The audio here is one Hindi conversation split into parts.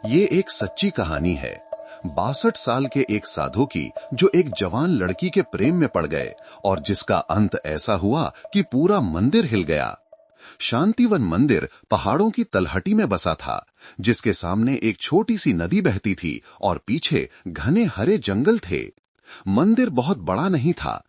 ये एक सच्ची कहानी है 62 साल के एक साधु की, जो एक जवान लड़की के प्रेम में पड़ गए और जिसका अंत ऐसा हुआ कि पूरा मंदिर हिल गया। शांतिवन मंदिर पहाड़ों की तलहटी में बसा था, जिसके सामने एक छोटी सी नदी बहती थी और पीछे घने हरे जंगल थे। मंदिर बहुत बड़ा नहीं था,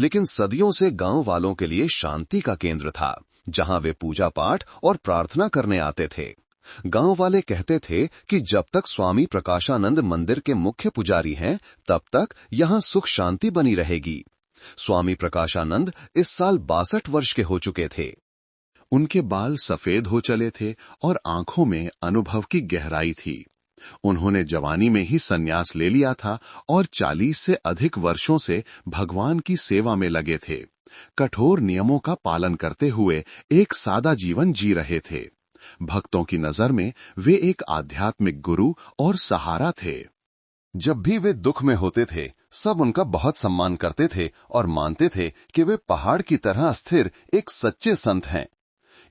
लेकिन सदियों से गांव वालों के लिए शांति का केंद्र था, जहां वे पूजा पाठ और प्रार्थना करने आते थे। गांव वाले कहते थे कि जब तक स्वामी प्रकाशानंद मंदिर के मुख्य पुजारी हैं, तब तक यहां सुख शांति बनी रहेगी। स्वामी प्रकाशानंद इस साल 62 वर्ष के हो चुके थे। उनके बाल सफेद हो चले थे और आंखों में अनुभव की गहराई थी। उन्होंने जवानी में ही संन्यास ले लिया था और 40 से अधिक वर्षों से भगवान की सेवा में लगे थे। कठोर नियमों का पालन करते हुए एक सादा जीवन जी रहे थे। भक्तों की नजर में वे एक आध्यात्मिक गुरु और सहारा थे। जब भी वे दुख में होते थे, सब उनका बहुत सम्मान करते थे और मानते थे कि वे पहाड़ की तरह स्थिर एक सच्चे संत हैं।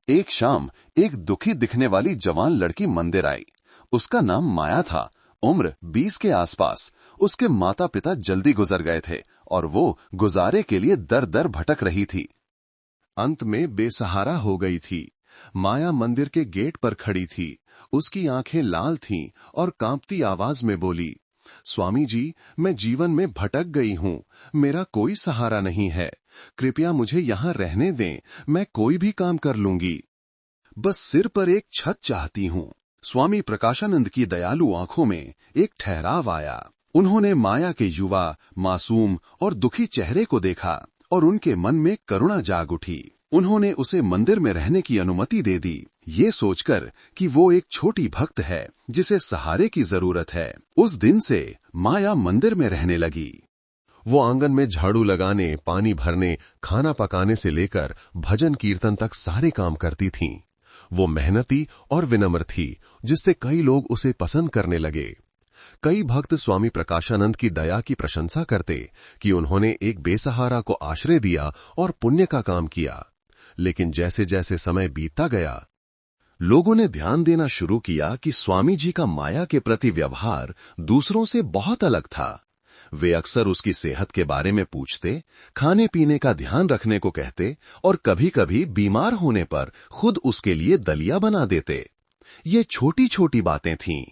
एक शाम एक दुखी दिखने वाली जवान लड़की मंदिर आई। उसका नाम माया था। उम्र 20 के आसपास। उसके माता पिता जल्दी गुजर गए थे और वो गुजारे के लिए दर दर भटक रही थी। अंत में बेसहारा हो गई थी। माया मंदिर के गेट पर खड़ी थी। उसकी आंखें लाल थीं और कांपती आवाज में बोली, स्वामी जी, मैं जीवन में भटक गई हूं। मेरा कोई सहारा नहीं है। कृपया मुझे यहां रहने दें। मैं कोई भी काम कर लूंगी। बस सिर पर एक छत चाहती हूं। स्वामी प्रकाशानंद की दयालु आंखों में एक ठहराव आया। उन्होंने माया के युवा, मासूम और दुखी चेहरे को देखा और उनके मन में करुणा जाग उठी। उन्होंने उसे मंदिर में रहने की अनुमति दे दी, ये सोचकर कि वो एक छोटी भक्त है जिसे सहारे की जरूरत है। उस दिन से माया मंदिर में रहने लगी। वो आंगन में झाड़ू लगाने, पानी भरने, खाना पकाने से लेकर भजन कीर्तन तक सारे काम करती थीं। वो मेहनती और विनम्र थी, जिससे कई लोग उसे पसंद करने लगे। कई भक्त स्वामी प्रकाशानंद की दया की प्रशंसा करते कि उन्होंने एक बेसहारा को आश्रय दिया और पुण्य का काम किया। लेकिन जैसे जैसे समय बीतता गया, लोगों ने ध्यान देना शुरू किया कि स्वामी जी का माया के प्रति व्यवहार दूसरों से बहुत अलग था। वे अक्सर उसकी सेहत के बारे में पूछते, खाने पीने का ध्यान रखने को कहते और कभी-कभी बीमार होने पर खुद उसके लिए दलिया बना देते। ये छोटी छोटी बातें थीं,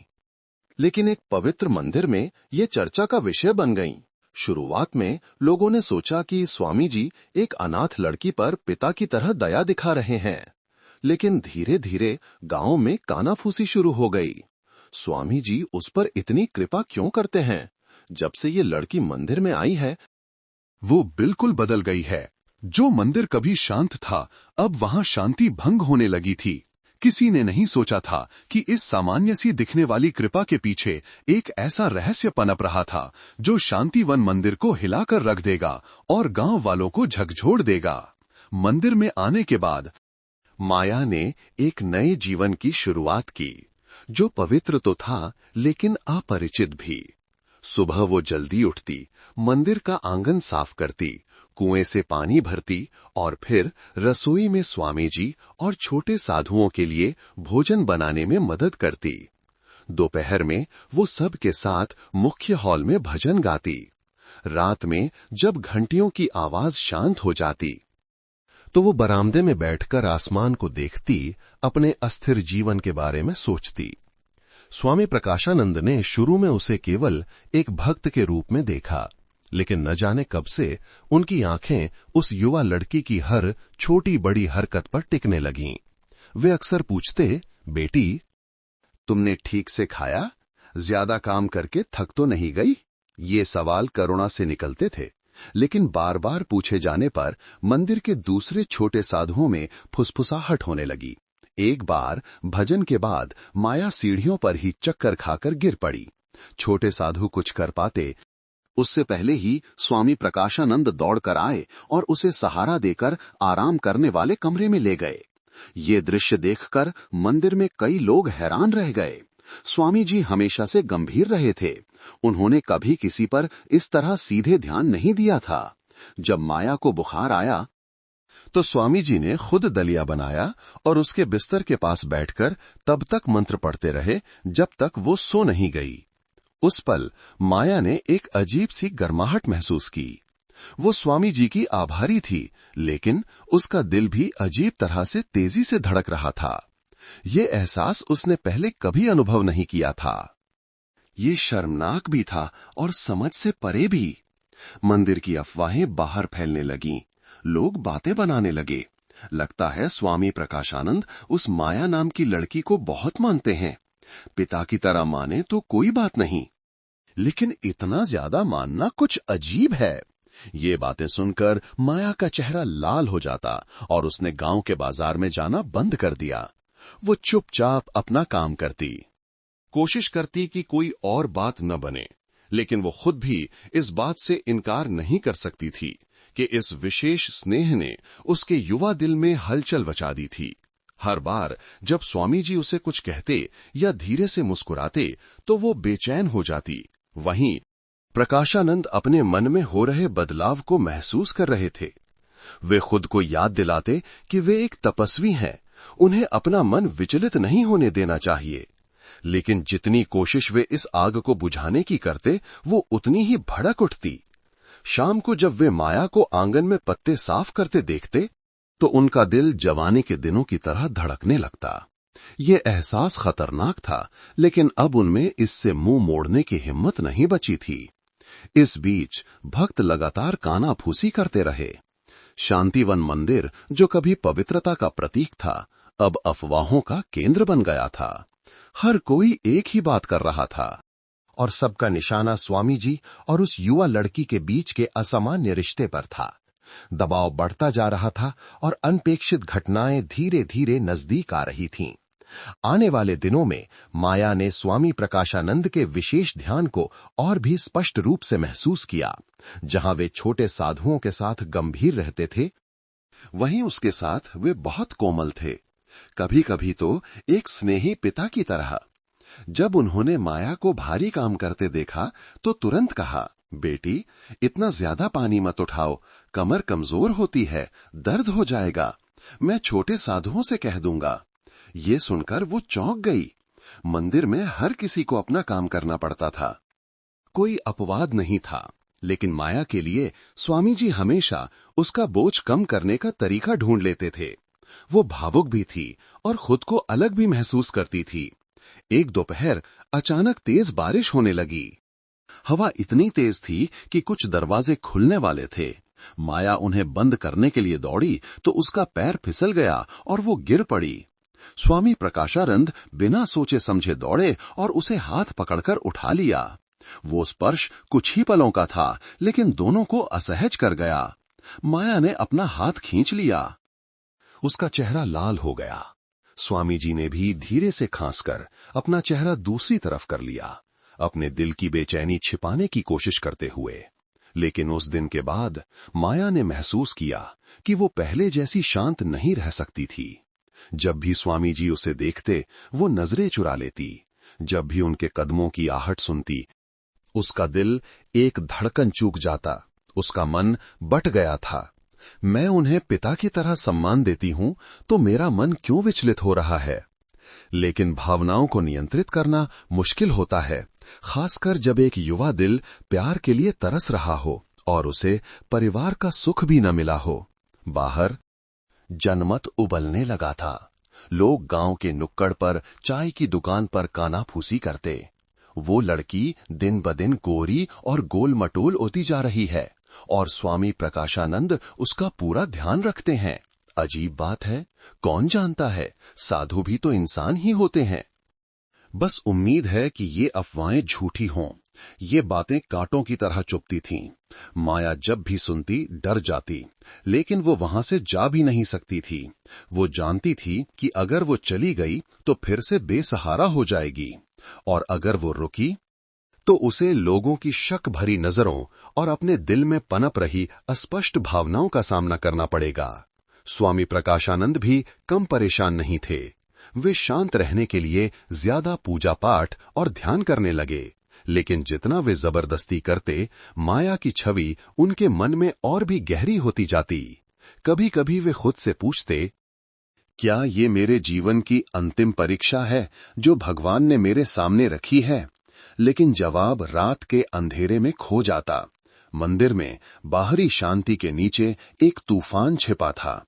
लेकिन एक पवित्र मंदिर में ये चर्चा का विषय बन गईं। शुरुआत में लोगों ने सोचा कि स्वामी जी एक अनाथ लड़की पर पिता की तरह दया दिखा रहे हैं, लेकिन धीरे धीरे गांव में कानाफूसी शुरू हो गई। स्वामी जी उस पर इतनी कृपा क्यों करते हैं? जब से ये लड़की मंदिर में आई है, वो बिल्कुल बदल गई है। जो मंदिर कभी शांत था, अब वहां शांति भंग होने लगी थी। किसी ने नहीं सोचा था कि इस सामान्य सी दिखने वाली कृपा के पीछे एक ऐसा रहस्य पनप रहा था जो शांतिवन मंदिर को हिलाकर रख देगा और गांव वालों को झकझोर देगा। मंदिर में आने के बाद माया ने एक नए जीवन की शुरुआत की, जो पवित्र तो था लेकिन अपरिचित भी। सुबह वो जल्दी उठती, मंदिर का आंगन साफ करती, कुएं से पानी भरती और फिर रसोई में स्वामी जी और छोटे साधुओं के लिए भोजन बनाने में मदद करती। दोपहर में वो सब के साथ मुख्य हॉल में भजन गाती। रात में जब घंटियों की आवाज शांत हो जाती, तो वो बरामदे में बैठकर आसमान को देखती, अपने अस्थिर जीवन के बारे में सोचती। स्वामी प्रकाशानंद ने शुरू में उसे केवल एक भक्त के रूप में देखा, लेकिन न जाने कब से उनकी आंखें उस युवा लड़की की हर छोटी बड़ी हरकत पर टिकने लगीं। वे अक्सर पूछते, बेटी, तुमने ठीक से खाया? ज्यादा काम करके थक तो नहीं गई? ये सवाल करुणा से निकलते थे, लेकिन बार बार पूछे जाने पर मंदिर के दूसरे छोटे साधुओं में फुसफुसाहट होने लगी। एक बार भजन के बाद माया सीढ़ियों पर ही चक्कर खाकर गिर पड़ी। छोटे साधु कुछ कर पाते उससे पहले ही स्वामी प्रकाशानंद दौड़कर आए और उसे सहारा देकर आराम करने वाले कमरे में ले गए। ये दृश्य देखकर मंदिर में कई लोग हैरान रह गए। स्वामी जी हमेशा से गंभीर रहे थे। उन्होंने कभी किसी पर इस तरह सीधे ध्यान नहीं दिया था। जब माया को बुखार आया, तो स्वामी जी ने खुद दलिया बनाया और उसके बिस्तर के पास बैठकर तब तक मंत्र पढ़ते रहे जब तक वो सो नहीं गई। उस पल माया ने एक अजीब सी गर्माहट महसूस की। वो स्वामी जी की आभारी थी, लेकिन उसका दिल भी अजीब तरह से तेजी से धड़क रहा था। ये एहसास उसने पहले कभी अनुभव नहीं किया था। ये शर्मनाक भी था और समझ से परे भी। मंदिर की अफवाहें बाहर फैलने लगीं। लोग बातें बनाने लगे। लगता है स्वामी प्रकाशानंद उस माया नाम की लड़की को बहुत मानते हैं। पिता की तरह माने तो कोई बात नहीं, लेकिन इतना ज्यादा मानना कुछ अजीब है। ये बातें सुनकर माया का चेहरा लाल हो जाता और उसने गांव के बाजार में जाना बंद कर दिया। वो चुपचाप अपना काम करती, कोशिश करती कि कोई और बात न बने, लेकिन वो खुद भी इस बात से इनकार नहीं कर सकती थी कि इस विशेष स्नेह ने उसके युवा दिल में हलचल मचा दी थी। हर बार जब स्वामी जी उसे कुछ कहते या धीरे से मुस्कुराते तो वो बेचैन हो जाती। वहीं प्रकाशानंद अपने मन में हो रहे बदलाव को महसूस कर रहे थे। वे खुद को याद दिलाते कि वे एक तपस्वी हैं, उन्हें अपना मन विचलित नहीं होने देना चाहिए। लेकिन जितनी कोशिश वे इस आग को बुझाने की करते, वो उतनी ही भड़क उठती। शाम को जब वे माया को आंगन में पत्ते साफ करते देखते, तो उनका दिल जवानी के दिनों की तरह धड़कने लगता। ये एहसास खतरनाक था, लेकिन अब उनमें इससे मुंह मोड़ने की हिम्मत नहीं बची थी। इस बीच भक्त लगातार कानाफूसी करते रहे। शांतिवन मंदिर, जो कभी पवित्रता का प्रतीक था, अब अफवाहों का केंद्र बन गया था। हर कोई एक ही बात कर रहा था और सबका निशाना स्वामी जी और उस युवा लड़की के बीच के असामान्य रिश्ते पर था। दबाव बढ़ता जा रहा था और अनपेक्षित घटनाएं धीरे धीरे नजदीक आ रही थीं। आने वाले दिनों में माया ने स्वामी प्रकाशानंद के विशेष ध्यान को और भी स्पष्ट रूप से महसूस किया। जहां वे छोटे साधुओं के साथ गंभीर रहते थे, वहीं उसके साथ वे बहुत कोमल थे, कभी कभी तो एक स्नेही पिता की तरह। जब उन्होंने माया को भारी काम करते देखा तो तुरंत कहा, बेटी, इतना ज्यादा पानी मत उठाओ, कमर कमजोर होती है, दर्द हो जाएगा। मैं छोटे साधुओं से कह दूंगा। ये सुनकर वो चौंक गई। मंदिर में हर किसी को अपना काम करना पड़ता था, कोई अपवाद नहीं था। लेकिन माया के लिए स्वामी जी हमेशा उसका बोझ कम करने का तरीका ढूंढ लेते थे। वो भावुक भी थी और खुद को अलग भी महसूस करती थी। एक दोपहर अचानक तेज बारिश होने लगी। हवा इतनी तेज थी कि कुछ दरवाजे खुलने वाले थे। माया उन्हें बंद करने के लिए दौड़ी तो उसका पैर फिसल गया और वो गिर पड़ी। स्वामी प्रकाशानंद बिना सोचे समझे दौड़े और उसे हाथ पकड़कर उठा लिया। वो स्पर्श कुछ ही पलों का था, लेकिन दोनों को असहज कर गया। माया ने अपना हाथ खींच लिया। उसका चेहरा लाल हो गया। स्वामी जी ने भी धीरे से खांसकर अपना चेहरा दूसरी तरफ कर लिया, अपने दिल की बेचैनी छिपाने की कोशिश करते हुए। लेकिन उस दिन के बाद माया ने महसूस किया कि वो पहले जैसी शांत नहीं रह सकती थी। जब भी स्वामी जी उसे देखते, वो नजरें चुरा लेती। जब भी उनके कदमों की आहट सुनती, उसका दिल एक धड़कन चूक जाता। उसका मन बट गया था। मैं उन्हें पिता की तरह सम्मान देती हूं, तो मेरा मन क्यों विचलित हो रहा है? लेकिन भावनाओं को नियंत्रित करना मुश्किल होता है, खासकर जब एक युवा दिल प्यार के लिए तरस रहा हो और उसे परिवार का सुख भी न मिला हो। बाहर जनमत उबलने लगा था। लोग गांव के नुक्कड़ पर चाय की दुकान पर कानाफूसी करते। वो लड़की दिन ब दिन गोरी और गोल मटोल होती जा रही है और स्वामी प्रकाशानंद उसका पूरा ध्यान रखते हैं। अजीब बात है, कौन जानता है, साधु भी तो इंसान ही होते हैं। बस उम्मीद है कि ये अफवाहें झूठी हों। ये बातें कांटों की तरह चुभती थीं। माया जब भी सुनती डर जाती, लेकिन वो वहां से जा भी नहीं सकती थी। वो जानती थी कि अगर वो चली गई तो फिर से बेसहारा हो जाएगी, और अगर वो रुकी तो उसे लोगों की शक भरी नजरों और अपने दिल में पनप रही अस्पष्ट भावनाओं का सामना करना पड़ेगा। स्वामी प्रकाशानंद भी कम परेशान नहीं थे। वे शांत रहने के लिए ज्यादा पूजा पाठ और ध्यान करने लगे, लेकिन जितना वे जबरदस्ती करते, माया की छवि उनके मन में और भी गहरी होती जाती। कभी कभी वे खुद से पूछते, क्या ये मेरे जीवन की अंतिम परीक्षा है जो भगवान ने मेरे सामने रखी है? लेकिन जवाब रात के अंधेरे में खो जाता। मंदिर में बाहरी शांति के नीचे एक तूफान छिपा था।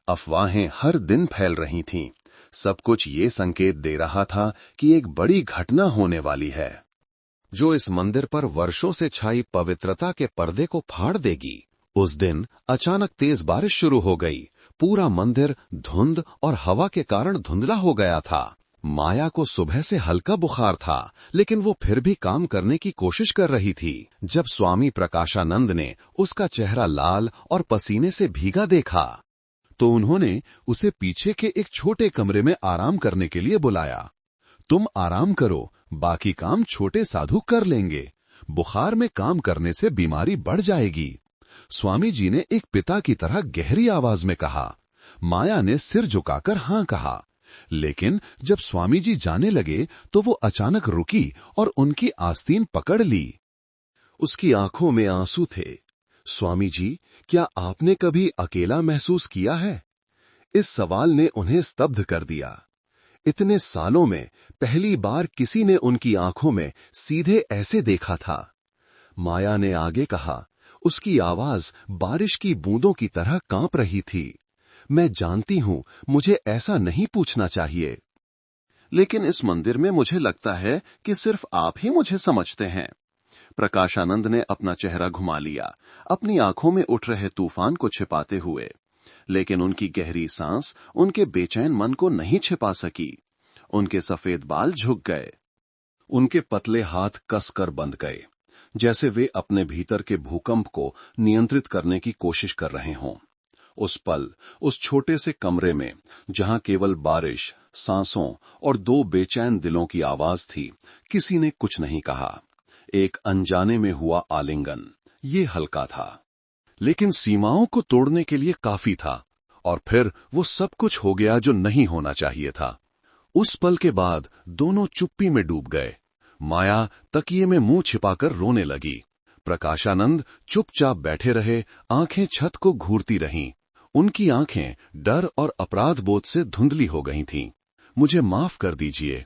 अफवाहें हर दिन फैल रही थीं। सब कुछ ये संकेत दे रहा था कि एक बड़ी घटना होने वाली है, जो इस मंदिर पर वर्षों से छाई पवित्रता के पर्दे को फाड़ देगी। उस दिन अचानक तेज बारिश शुरू हो गई। पूरा मंदिर धुंध और हवा के कारण धुंधला हो गया था। माया को सुबह से हल्का बुखार था, लेकिन वो फिर भी काम करने की कोशिश कर रही थी। जब स्वामी प्रकाशानंद ने उसका चेहरा लाल और पसीने से भीगा देखा, तो उन्होंने उसे पीछे के एक छोटे कमरे में आराम करने के लिए बुलाया। तुम आराम करो, बाकी काम छोटे साधु कर लेंगे। बुखार में काम करने से बीमारी बढ़ जाएगी। स्वामी जी ने एक पिता की तरह गहरी आवाज में कहा। माया ने सिर झुकाकर हां कहा, लेकिन जब स्वामी जी जाने लगे तो वो अचानक रुकी और उनकी आस्तीन पकड़ ली। उसकी आंखों में आंसू थे। स्वामी जी, क्या आपने कभी अकेला महसूस किया है? इस सवाल ने उन्हें स्तब्ध कर दिया। इतने सालों में पहली बार किसी ने उनकी आंखों में सीधे ऐसे देखा था। माया ने आगे कहा, उसकी आवाज बारिश की बूंदों की तरह कांप रही थी। मैं जानती हूं मुझे ऐसा नहीं पूछना चाहिए, लेकिन इस मंदिर में मुझे लगता है कि सिर्फ आप ही मुझे समझते हैं। प्रकाशानंद ने अपना चेहरा घुमा लिया, अपनी आंखों में उठ रहे तूफान को छिपाते हुए, लेकिन उनकी गहरी सांस उनके बेचैन मन को नहीं छिपा सकी। उनके सफेद बाल झुक गए, उनके पतले हाथ कसकर बंध गए, जैसे वे अपने भीतर के भूकंप को नियंत्रित करने की कोशिश कर रहे हों। उस पल, उस छोटे से कमरे में, जहां केवल बारिश, सांसों और दो बेचैन दिलों की आवाज थी, किसी ने कुछ नहीं कहा। एक अनजाने में हुआ आलिंगन, ये हल्का था, लेकिन सीमाओं को तोड़ने के लिए काफी था। और फिर वो सब कुछ हो गया जो नहीं होना चाहिए था। उस पल के बाद दोनों चुप्पी में डूब गए। माया तकिए में मुंह छिपाकर रोने लगी। प्रकाशानंद चुपचाप बैठे रहे, आंखें छत को घूरती रहीं। उनकी आंखें डर और अपराध बोध से धुंधली हो गई थीं। मुझे माफ कर दीजिए,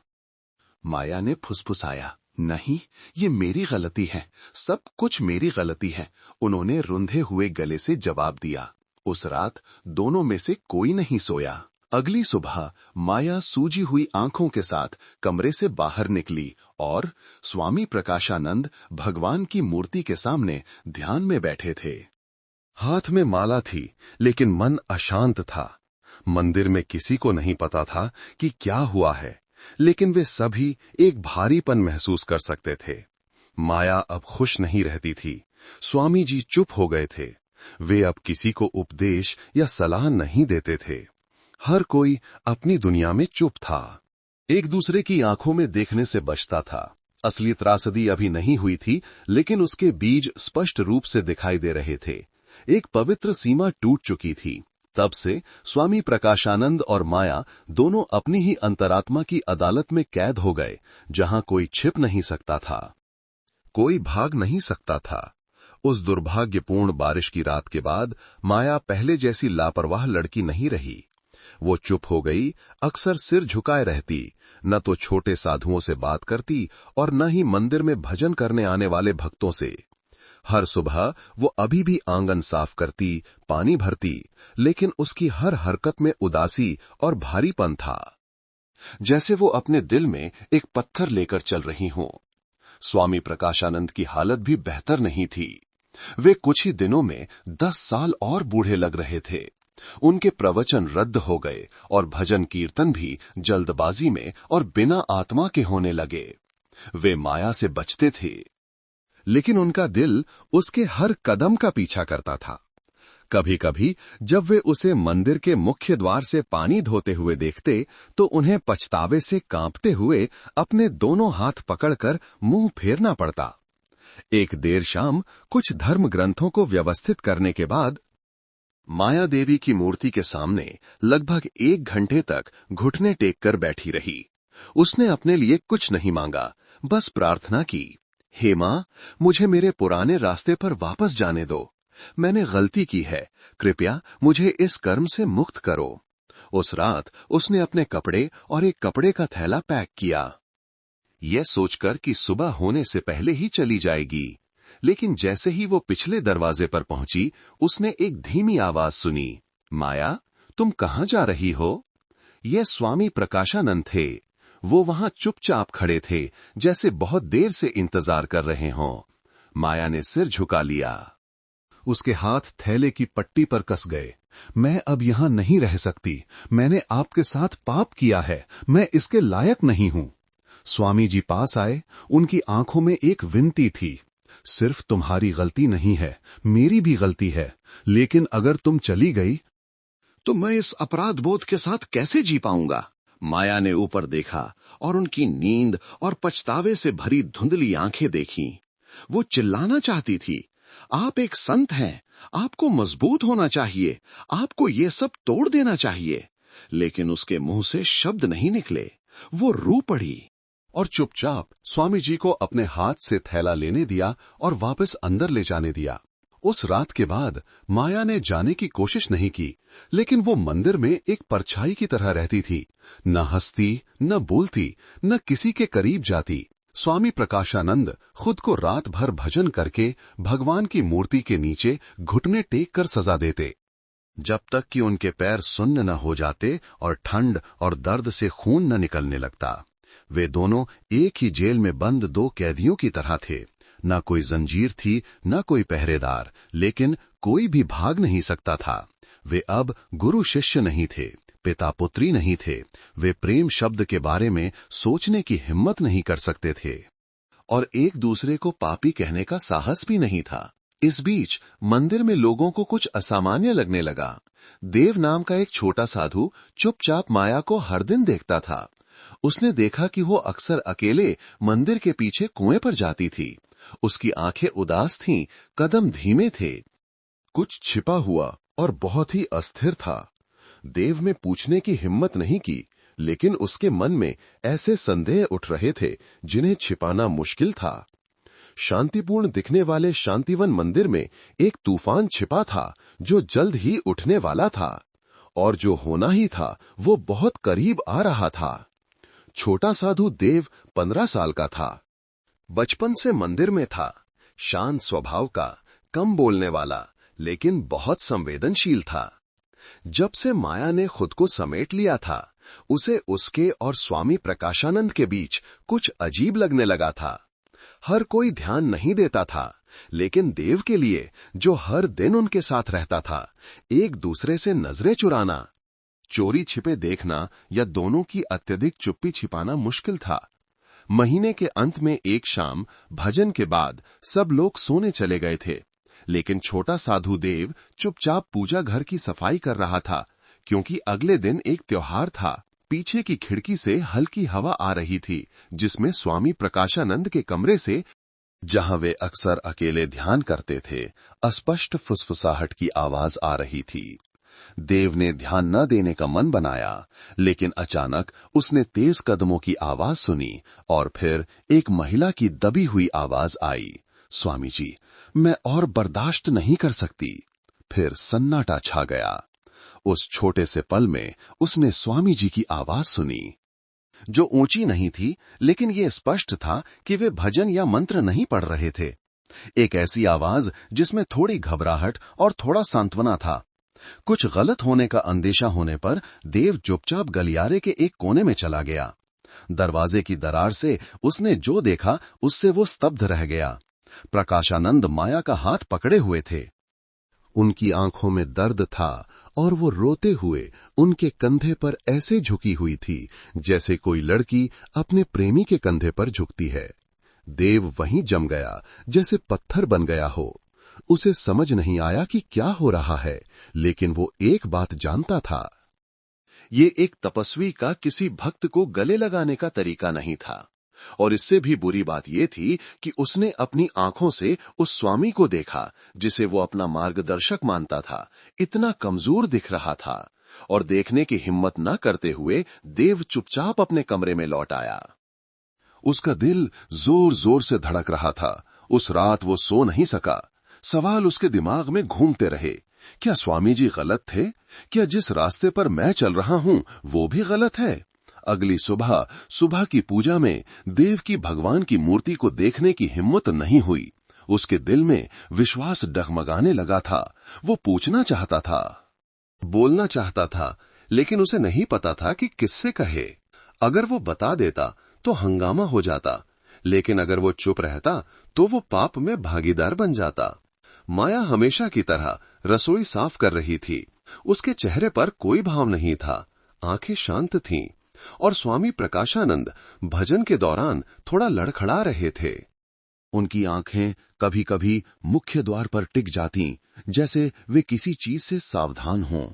माया ने फुसफुसाया। नहीं, ये मेरी गलती है, सब कुछ मेरी गलती है, उन्होंने रुंधे हुए गले से जवाब दिया। उस रात दोनों में से कोई नहीं सोया। अगली सुबह माया सूजी हुई आंखों के साथ कमरे से बाहर निकली और स्वामी प्रकाशानंद भगवान की मूर्ति के सामने ध्यान में बैठे थे। हाथ में माला थी, लेकिन मन अशांत था। मंदिर में किसी को नहीं पता था कि क्या हुआ है, लेकिन वे सभी एक भारीपन महसूस कर सकते थे। माया अब खुश नहीं रहती थी। स्वामी जी चुप हो गए थे। वे अब किसी को उपदेश या सलाह नहीं देते थे। हर कोई अपनी दुनिया में चुप था, एक दूसरे की आंखों में देखने से बचता था। असली त्रासदी अभी नहीं हुई थी, लेकिन उसके बीज स्पष्ट रूप से दिखाई दे रहे थे। एक पवित्र सीमा टूट चुकी थी। तब से स्वामी प्रकाशानंद और माया दोनों अपनी ही अंतरात्मा की अदालत में कैद हो गए, जहां कोई छिप नहीं सकता था, कोई भाग नहीं सकता था। उस दुर्भाग्यपूर्ण बारिश की रात के बाद माया पहले जैसी लापरवाह लड़की नहीं रही। वो चुप हो गई, अक्सर सिर झुकाए रहती, न तो छोटे साधुओं से बात करती और न ही मंदिर में भजन करने आने वाले भक्तों से। हर सुबह वो अभी भी आंगन साफ करती, पानी भरती, लेकिन उसकी हर हरकत में उदासी और भारीपन था, जैसे वो अपने दिल में एक पत्थर लेकर चल रही हों। स्वामी प्रकाशानंद की हालत भी बेहतर नहीं थी। वे कुछ ही दिनों में 10 साल और बूढ़े लग रहे थे। उनके प्रवचन रद्द हो गए और भजन कीर्तन भी जल्दबाजी में और बिना आत्मा के होने लगे। वे माया से बचते थे, लेकिन उनका दिल उसके हर कदम का पीछा करता था। कभी कभी जब वे उसे मंदिर के मुख्य द्वार से पानी धोते हुए देखते, तो उन्हें पछतावे से कांपते हुए अपने दोनों हाथ पकड़कर मुंह फेरना पड़ता। एक देर शाम कुछ धर्म ग्रंथों को व्यवस्थित करने के बाद माया देवी की मूर्ति के सामने लगभग 1 घंटे तक घुटने टेक कर बैठी रही। उसने अपने लिए कुछ नहीं मांगा, बस प्रार्थना की, हे मां, मुझे मेरे पुराने रास्ते पर वापस जाने दो। मैंने गलती की है, कृपया मुझे इस कर्म से मुक्त करो। उस रात उसने अपने कपड़े और एक कपड़े का थैला पैक किया, यह सोचकर कि सुबह होने से पहले ही चली जाएगी। लेकिन जैसे ही वो पिछले दरवाजे पर पहुंची, उसने एक धीमी आवाज सुनी, माया, तुम कहां जा रही हो? ये स्वामी प्रकाशानंद थे। वो वहां चुपचाप खड़े थे, जैसे बहुत देर से इंतजार कर रहे हों। माया ने सिर झुका लिया। उसके हाथ थैले की पट्टी पर कस गए। मैं अब यहां नहीं रह सकती। मैंने आपके साथ पाप किया है। मैं इसके लायक नहीं हूं। स्वामी जी पास आए। उनकी आंखों में एक विनती थी। सिर्फ तुम्हारी गलती नहीं है, मेरी भी गलती है। लेकिन अगर तुम चली गई तो मैं इस अपराध बोध के साथ कैसे जी पाऊंगा? माया ने ऊपर देखा और उनकी नींद और पछतावे से भरी धुंधली आंखें देखीं। वो चिल्लाना चाहती थी, आप एक संत हैं, आपको मजबूत होना चाहिए, आपको ये सब तोड़ देना चाहिए। लेकिन उसके मुंह से शब्द नहीं निकले। वो रो पड़ी और चुपचाप स्वामी जी को अपने हाथ से थैला लेने दिया और वापस अंदर ले जाने दिया। उस रात के बाद माया ने जाने की कोशिश नहीं की, लेकिन वो मंदिर में एक परछाई की तरह रहती थी। न हंसती, न बोलती, न किसी के करीब जाती। स्वामी प्रकाशानंद खुद को रात भर भजन करके भगवान की मूर्ति के नीचे घुटने टेक कर सजा देते, जब तक कि उनके पैर सुन्न न हो जाते और ठंड और दर्द से खून न निकलने लगता। वे दोनों एक ही जेल में बंद दो कैदियों की तरह थे। न कोई जंजीर थी, न कोई पहरेदार, लेकिन कोई भी भाग नहीं सकता था। वे अब गुरु शिष्य नहीं थे, पिता पुत्री नहीं थे। वे प्रेम शब्द के बारे में सोचने की हिम्मत नहीं कर सकते थे और एक दूसरे को पापी कहने का साहस भी नहीं था। इस बीच मंदिर में लोगों को कुछ असामान्य लगने लगा। देव नाम का एक छोटा साधु चुपचाप माया को हर दिन देखता था। उसने देखा कि वो अक्सर अकेले मंदिर के पीछे कुएं पर जाती थी। उसकी आंखें उदास थीं, कदम धीमे थे। कुछ छिपा हुआ और बहुत ही अस्थिर था। देव में पूछने की हिम्मत नहीं की, लेकिन उसके मन में ऐसे संदेह उठ रहे थे जिन्हें छिपाना मुश्किल था। शांतिपूर्ण दिखने वाले शांतिवन मंदिर में एक तूफान छिपा था जो जल्द ही उठने वाला था, और जो होना ही था वो बहुत करीब आ रहा था। छोटा साधु देव 15 साल का था। बचपन से मंदिर में था। शांत स्वभाव का, कम बोलने वाला, लेकिन बहुत संवेदनशील था। जब से माया ने खुद को समेट लिया था, उसे उसके और स्वामी प्रकाशानंद के बीच कुछ अजीब लगने लगा था। हर कोई ध्यान नहीं देता था, लेकिन देव के लिए, जो हर दिन उनके साथ रहता था, एक दूसरे से नजरें चुराना, चोरी छिपे देखना या दोनों की अत्यधिक चुप्पी छिपाना मुश्किल था। महीने के अंत में एक शाम भजन के बाद सब लोग सोने चले गए थे, लेकिन छोटा साधु देव चुपचाप पूजा घर की सफाई कर रहा था, क्योंकि अगले दिन एक त्योहार था। पीछे की खिड़की से हल्की हवा आ रही थी, जिसमें स्वामी प्रकाशानंद के कमरे से, जहां वे अक्सर अकेले ध्यान करते थे, अस्पष्ट फुसफुसाहट की आवाज आ रही थी। देव ने ध्यान न देने का मन बनाया, लेकिन अचानक उसने तेज कदमों की आवाज सुनी और फिर एक महिला की दबी हुई आवाज आई, स्वामी जी, मैं और बर्दाश्त नहीं कर सकती। फिर सन्नाटा छा गया। उस छोटे से पल में उसने स्वामी जी की आवाज सुनी, जो ऊंची नहीं थी, लेकिन यह स्पष्ट था कि वे भजन या मंत्र नहीं पढ़ रहे थे। एक ऐसी आवाज जिसमें थोड़ी घबराहट और थोड़ा सांत्वना था। कुछ गलत होने का अंदेशा होने पर देव चुपचाप गलियारे के एक कोने में चला गया। दरवाजे की दरार से उसने जो देखा उससे वो स्तब्ध रह गया। प्रकाशानंद माया का हाथ पकड़े हुए थे। उनकी आंखों में दर्द था और वो रोते हुए उनके कंधे पर ऐसे झुकी हुई थी जैसे कोई लड़की अपने प्रेमी के कंधे पर झुकती है। देव वहीं जम गया, जैसे पत्थर बन गया हो। उसे समझ नहीं आया कि क्या हो रहा है, लेकिन वो एक बात जानता था, ये एक तपस्वी का किसी भक्त को गले लगाने का तरीका नहीं था। और इससे भी बुरी बात यह थी कि उसने अपनी आंखों से उस स्वामी को देखा जिसे वो अपना मार्गदर्शक मानता था। इतना कमजोर दिख रहा था, और देखने की हिम्मत न करते हुए देव चुपचाप अपने कमरे में लौट आया। उसका दिल जोर जोर से धड़क रहा था। उस रात वो सो नहीं सका। सवाल उसके दिमाग में घूमते रहे। क्या स्वामी जी गलत थे? क्या जिस रास्ते पर मैं चल रहा हूं वो भी गलत है? अगली सुबह सुबह की पूजा में देव की भगवान की मूर्ति को देखने की हिम्मत नहीं हुई। उसके दिल में विश्वास डगमगाने लगा था। वो पूछना चाहता था, बोलना चाहता था, लेकिन उसे नहीं पता था कि किससे कहे। अगर वो बता देता तो हंगामा हो जाता, लेकिन अगर वो चुप रहता तो वो पाप में भागीदार बन जाता। माया हमेशा की तरह रसोई साफ कर रही थी। उसके चेहरे पर कोई भाव नहीं था, आंखें शांत थीं, और स्वामी प्रकाशानंद भजन के दौरान थोड़ा लड़खड़ा रहे थे। उनकी आंखें कभी कभी मुख्य द्वार पर टिक जातीं, जैसे वे किसी चीज से सावधान हों।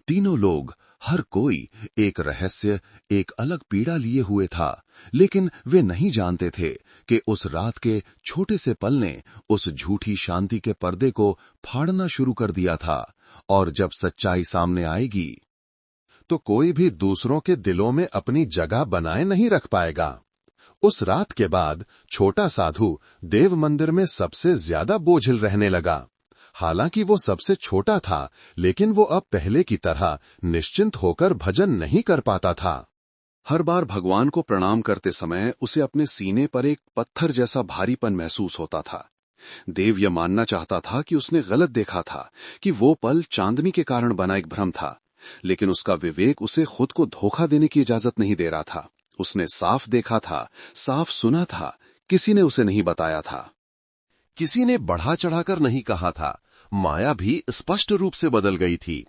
तीनों लोग, हर कोई एक रहस्य, एक अलग पीड़ा लिए हुए था, लेकिन वे नहीं जानते थे कि उस रात के छोटे से पल ने उस झूठी शांति के पर्दे को फाड़ना शुरू कर दिया था। और जब सच्चाई सामने आएगी तो कोई भी दूसरों के दिलों में अपनी जगह बनाए नहीं रख पाएगा। उस रात के बाद छोटा साधु देव मंदिर में सबसे ज्यादा बोझिल रहने लगा। हालांकि वो सबसे छोटा था, लेकिन वो अब पहले की तरह निश्चिंत होकर भजन नहीं कर पाता था। हर बार भगवान को प्रणाम करते समय उसे अपने सीने पर एक पत्थर जैसा भारीपन महसूस होता था। देव यह मानना चाहता था कि उसने गलत देखा था, कि वो पल चांदनी के कारण बना एक भ्रम था, लेकिन उसका विवेक उसे खुद को धोखा देने की इजाजत नहीं दे रहा था। उसने साफ देखा था, साफ सुना था, किसी ने उसे नहीं बताया था, किसी ने बढ़ा चढ़ाकर नहीं कहा था। माया भी स्पष्ट रूप से बदल गई थी।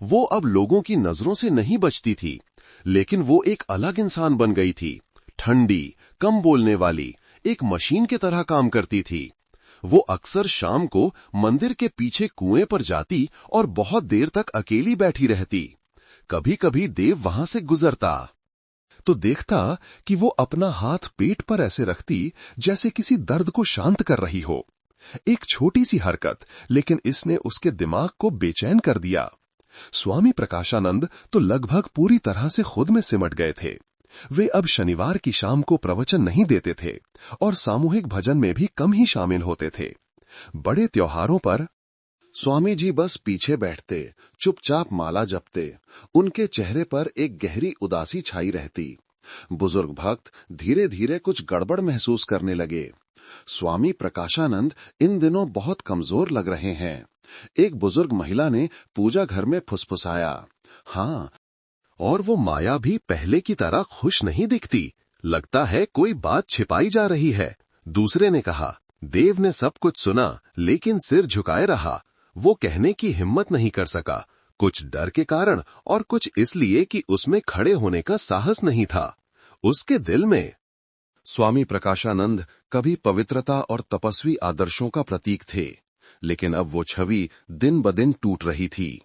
वो अब लोगों की नजरों से नहीं बचती थी, लेकिन वो एक अलग इंसान बन गई थी। ठंडी, कम बोलने वाली, एक मशीन की तरह काम करती थी। वो अक्सर शाम को मंदिर के पीछे कुएं पर जाती और बहुत देर तक अकेली बैठी रहती। कभी कभी देव वहां से गुजरता तो देखता कि वो अपना हाथ पेट पर ऐसे रखती जैसे किसी दर्द को शांत कर रही हो। एक छोटी सी हरकत, लेकिन इसने उसके दिमाग को बेचैन कर दिया। स्वामी प्रकाशानंद तो लगभग पूरी तरह से खुद में सिमट गए थे। वे अब शनिवार की शाम को प्रवचन नहीं देते थे और सामूहिक भजन में भी कम ही शामिल होते थे। बड़े त्योहारों पर स्वामी जी बस पीछे बैठते, चुपचाप माला जपते। उनके चेहरे पर एक गहरी उदासी छाई रहती। बुजुर्ग भक्त धीरे धीरे कुछ गड़बड़ महसूस करने लगे। स्वामी प्रकाशानंद इन दिनों बहुत कमजोर लग रहे हैं। एक बुजुर्ग महिला ने पूजा घर में फुसफुसाया, हाँ, और वो माया भी पहले की तरह खुश नहीं दिखती। लगता है कोई बात छिपाई जा रही है। दूसरे ने कहा, देव ने सब कुछ सुना लेकिन सिर झुकाए रहा। वो कहने की हिम्मत नहीं कर सका, कुछ डर के कारण और कुछ इसलिए कि उसमें खड़े होने का साहस नहीं था। उसके दिल में स्वामी प्रकाशानंद कभी पवित्रता और तपस्वी आदर्शों का प्रतीक थे, लेकिन अब वो छवि दिन ब दिन टूट रही थी।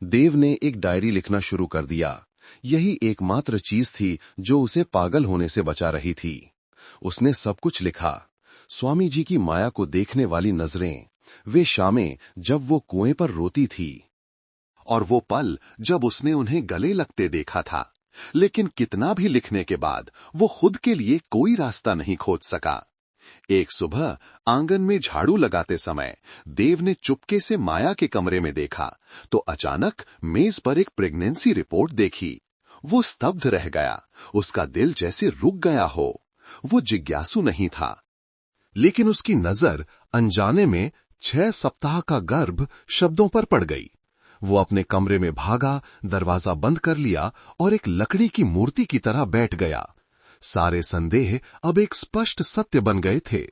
देव ने एक डायरी लिखना शुरू कर दिया। यही एकमात्र चीज थी जो उसे पागल होने से बचा रही थी। उसने सब कुछ लिखा। स्वामी जी की माया को देखने वाली नजरें, वे शामें जब वो कुएं पर रोती थी, और वो पल जब उसने उन्हें गले लगते देखा था। लेकिन कितना भी लिखने के बाद वो खुद के लिए कोई रास्ता नहीं खोज सका। एक सुबह आंगन में झाड़ू लगाते समय देव ने चुपके से माया के कमरे में देखा तो अचानक मेज पर एक प्रेगनेंसी रिपोर्ट देखी। वो स्तब्ध रह गया। उसका दिल जैसे रुक गया हो। वो जिज्ञासु नहीं था, लेकिन उसकी नजर अनजाने में 6 सप्ताह का गर्भ शब्दों पर पड़ गई। वो अपने कमरे में भागा, दरवाजा बंद कर लिया और एक लकड़ी की मूर्ति की तरह बैठ गया। सारे संदेह अब एक स्पष्ट सत्य बन गए थे।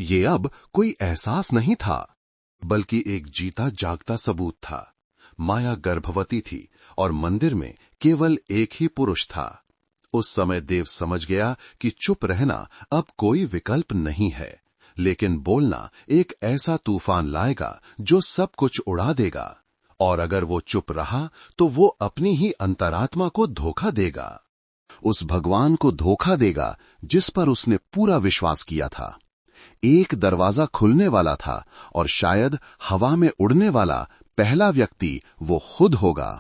ये अब कोई एहसास नहीं था, बल्कि एक जीता जागता सबूत था। माया गर्भवती थी और मंदिर में केवल एक ही पुरुष था। उस समय देव समझ गया कि चुप रहना अब कोई विकल्प नहीं है, लेकिन बोलना एक ऐसा तूफान लाएगा जो सब कुछ उड़ा देगा। और अगर वो चुप रहा तो वो अपनी ही अंतरात्मा को धोखा देगा, उस भगवान को धोखा देगा जिस पर उसने पूरा विश्वास किया था। एक दरवाजा खुलने वाला था और शायद हवा में उड़ने वाला पहला व्यक्ति वो खुद होगा।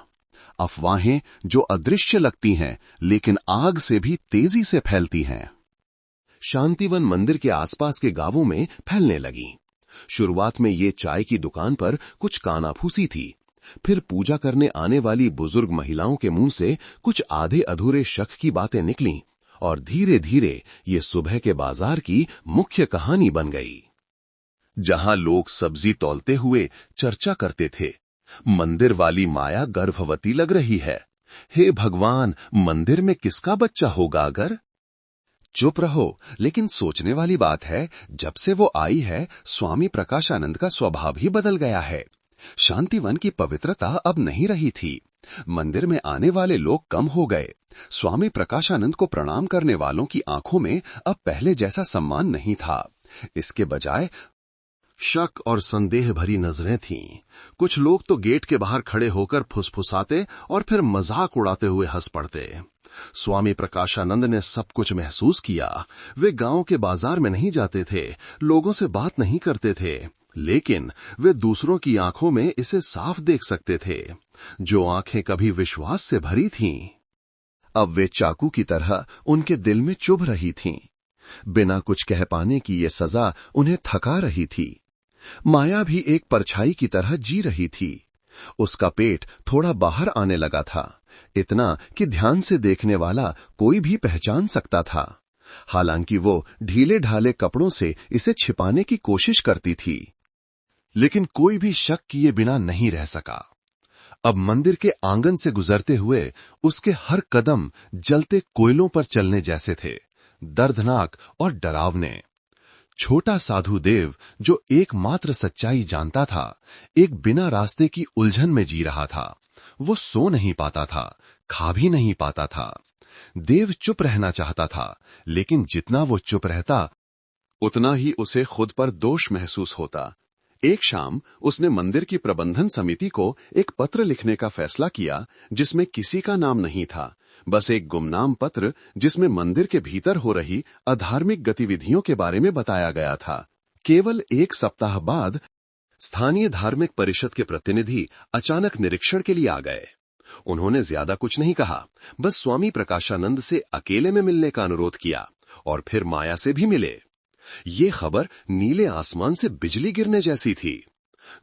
अफवाहें जो अदृश्य लगती हैं लेकिन आग से भी तेजी से फैलती हैं, शांतिवन मंदिर के आसपास के गांवों में फैलने लगी। शुरुआत में ये चाय की दुकान पर कुछ कानाफूसी थी, फिर पूजा करने आने वाली बुजुर्ग महिलाओं के मुंह से कुछ आधे अधूरे शक की बातें निकलीं और धीरे धीरे ये सुबह के बाजार की मुख्य कहानी बन गई। जहां लोग सब्जी तौलते हुए चर्चा करते थे, मंदिर वाली माया गर्भवती लग रही है, हे भगवान, मंदिर में किसका बच्चा होगा अगर? चुप रहो, लेकिन सोचने वाली बात है, जब से वो आई है स्वामी प्रकाशानंद का स्वभाव ही बदल गया है। शांतिवन की पवित्रता अब नहीं रही थी। मंदिर में आने वाले लोग कम हो गए। स्वामी प्रकाशानंद को प्रणाम करने वालों की आंखों में अब पहले जैसा सम्मान नहीं था। इसके बजाय शक और संदेह भरी नजरें थीं। कुछ लोग तो गेट के बाहर खड़े होकर फुसफुसाते और फिर मजाक उड़ाते हुए हंस पड़ते। स्वामी प्रकाशानंद ने सब कुछ महसूस किया। वे गांव के बाजार में नहीं जाते थे, लोगों से बात नहीं करते थे, लेकिन वे दूसरों की आंखों में इसे साफ देख सकते थे, जो आंखें कभी विश्वास से भरी थीं, अब वे चाकू की तरह उनके दिल में चुभ रही थीं। बिना कुछ कह पाने की ये सजा उन्हें थका रही थी। माया भी एक परछाई की तरह जी रही थी। उसका पेट थोड़ा बाहर आने लगा था, इतना कि ध्यान से देखने वाला कोई भी पहचान सकता था। हालांकि वो ढीले ढाले कपड़ों से इसे छिपाने की कोशिश करती थी, लेकिन कोई भी शक किए बिना नहीं रह सका। अब मंदिर के आंगन से गुजरते हुए उसके हर कदम जलते कोयलों पर चलने जैसे थे, दर्दनाक और डरावने। छोटा साधु देव, जो एकमात्र सच्चाई जानता था, एक बिना रास्ते की उलझन में जी रहा था। वो सो नहीं पाता था, खा भी नहीं पाता था। देव चुप रहना चाहता था, लेकिन जितना वो चुप रहता, उतना ही उसे खुद पर दोष महसूस होता। एक शाम उसने मंदिर की प्रबंधन समिति को एक पत्र लिखने का फैसला किया, जिसमें किसी का नाम नहीं था, बस एक गुमनाम पत्र जिसमें मंदिर के भीतर हो रही अधार्मिक गतिविधियों के बारे में बताया गया था। केवल एक सप्ताह बाद स्थानीय धार्मिक परिषद के प्रतिनिधि अचानक निरीक्षण के लिए आ गए। उन्होंने ज्यादा कुछ नहीं कहा, बस स्वामी प्रकाशानंद से अकेले में मिलने का अनुरोध किया और फिर माया से भी मिले। ये खबर नीले आसमान से बिजली गिरने जैसी थी।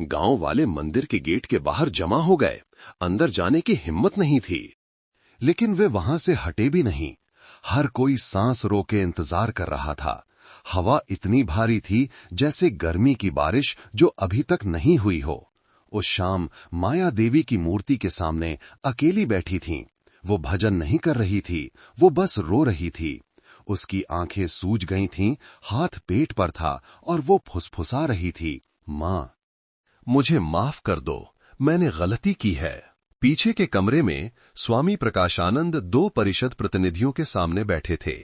गांव वाले मंदिर के गेट के बाहर जमा हो गए। अंदर जाने की हिम्मत नहीं थी, लेकिन वे वहां से हटे भी नहीं। हर कोई सांस रोके इंतजार कर रहा था। हवा इतनी भारी थी जैसे गर्मी की बारिश जो अभी तक नहीं हुई हो। उस शाम माया देवी की मूर्ति के सामने अकेली बैठी थीं। वो भजन नहीं कर रही थी, वो बस रो रही थी। उसकी आंखें सूज गई थीं, हाथ पेट पर था और वो फुसफुसा रही थी, मां, मुझे माफ कर दो, मैंने गलती की है। पीछे के कमरे में स्वामी प्रकाशानंद दो परिषद प्रतिनिधियों के सामने बैठे थे।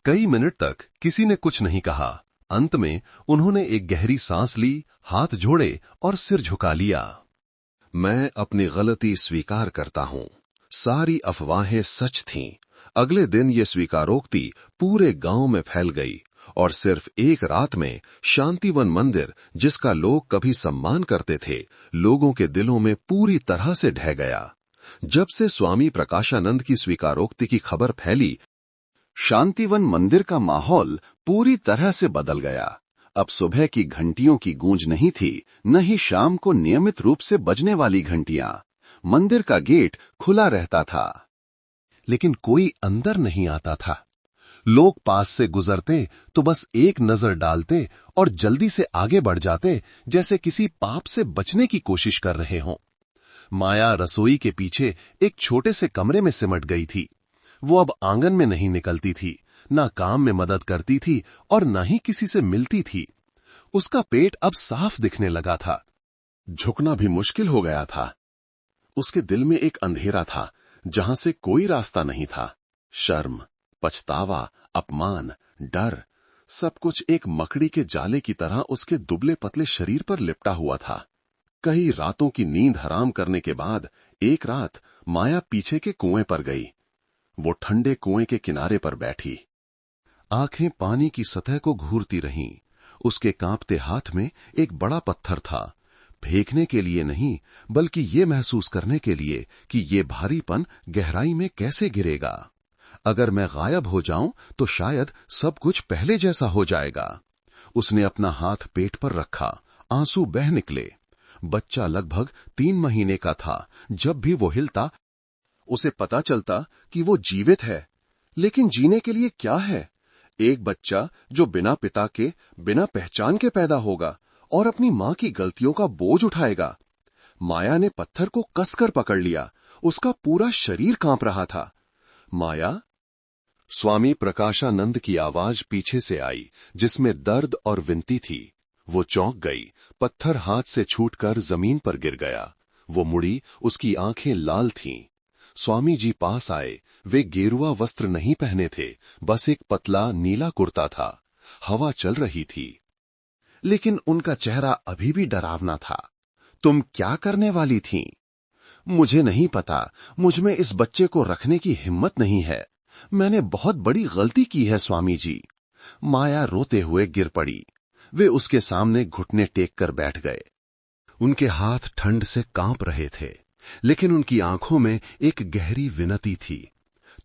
कई मिनट तक किसी ने कुछ नहीं कहा। अंत में उन्होंने एक गहरी सांस ली, हाथ जोड़े और सिर झुका लिया। मैं अपनी गलती स्वीकार करता हूं। सारी अफवाहें सच थीं। अगले दिन ये स्वीकारोक्ति पूरे गांव में फैल गई और सिर्फ एक रात में शांतिवन मंदिर, जिसका लोग कभी सम्मान करते थे, लोगों के दिलों में पूरी तरह से ढह गया। जब से स्वामी प्रकाशानंद की स्वीकारोक्ति की खबर फैली, शांतिवन मंदिर का माहौल पूरी तरह से बदल गया। अब सुबह की घंटियों की गूंज नहीं थी, न ही शाम को नियमित रूप से बजने वाली घंटियां। मंदिर का गेट खुला रहता था, लेकिन कोई अंदर नहीं आता था। लोग पास से गुजरते तो बस एक नजर डालते और जल्दी से आगे बढ़ जाते, जैसे किसी पाप से बचने की कोशिश कर रहे हों। माया रसोई के पीछे एक छोटे से कमरे में सिमट गई थी। वो अब आंगन में नहीं निकलती थी, ना काम में मदद करती थी और ना ही किसी से मिलती थी। उसका पेट अब साफ दिखने लगा था। झुकना भी मुश्किल हो गया था। उसके दिल में एक अंधेरा था जहां से कोई रास्ता नहीं था। शर्म, पछतावा, अपमान, डर, सब कुछ एक मकड़ी के जाले की तरह उसके दुबले पतले शरीर पर लिपटा हुआ था। कई रातों की नींद हराम करने के बाद एक रात माया पीछे के कुएं पर गई। वो ठंडे कुएं के किनारे पर बैठी, आंखें पानी की सतह को घूरती रहीं। उसके कांपते हाथ में एक बड़ा पत्थर था, फेंकने के लिए नहीं, बल्कि ये महसूस करने के लिए कि ये भारीपन गहराई में कैसे गिरेगा। अगर मैं गायब हो जाऊं तो शायद सब कुछ पहले जैसा हो जाएगा। उसने अपना हाथ पेट पर रखा, आंसू बह निकले। बच्चा लगभग 3 महीने का था। जब भी वो हिलता, उसे पता चलता कि वो जीवित है। लेकिन जीने के लिए क्या है? एक बच्चा जो बिना पिता के, बिना पहचान के पैदा होगा और अपनी मां की गलतियों का बोझ उठाएगा। माया ने पत्थर को कसकर पकड़ लिया। उसका पूरा शरीर कांप रहा था। माया? स्वामी प्रकाशानंद की आवाज पीछे से आई, जिसमें दर्द और विनती थी। वो चौंक गई। पत्थर हाथ से छूटकर जमीन पर गिर गया। वो मुड़ी, उसकी आंखें लाल थीं। स्वामी जी पास आए। वे गेरुआ वस्त्र नहीं पहने थे, बस एक पतला नीला कुर्ता था। हवा चल रही थी, लेकिन उनका चेहरा अभी भी डरावना था। तुम क्या करने वाली थीं? मुझे नहीं पता। मुझ में इस बच्चे को रखने की हिम्मत नहीं है। मैंने बहुत बड़ी गलती की है स्वामी जी। माया रोते हुए गिर पड़ी। वे उसके सामने घुटने टेक कर बैठ गए। उनके हाथ ठंड से कांप रहे थे, लेकिन उनकी आंखों में एक गहरी विनती थी।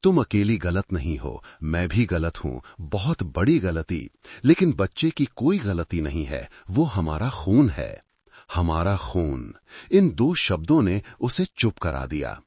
तुम अकेली गलत नहीं हो, मैं भी गलत हूं, बहुत बड़ी गलती। लेकिन बच्चे की कोई गलती नहीं है, वो हमारा खून है। हमारा खून। इन 2 शब्दों ने उसे चुप करा दिया।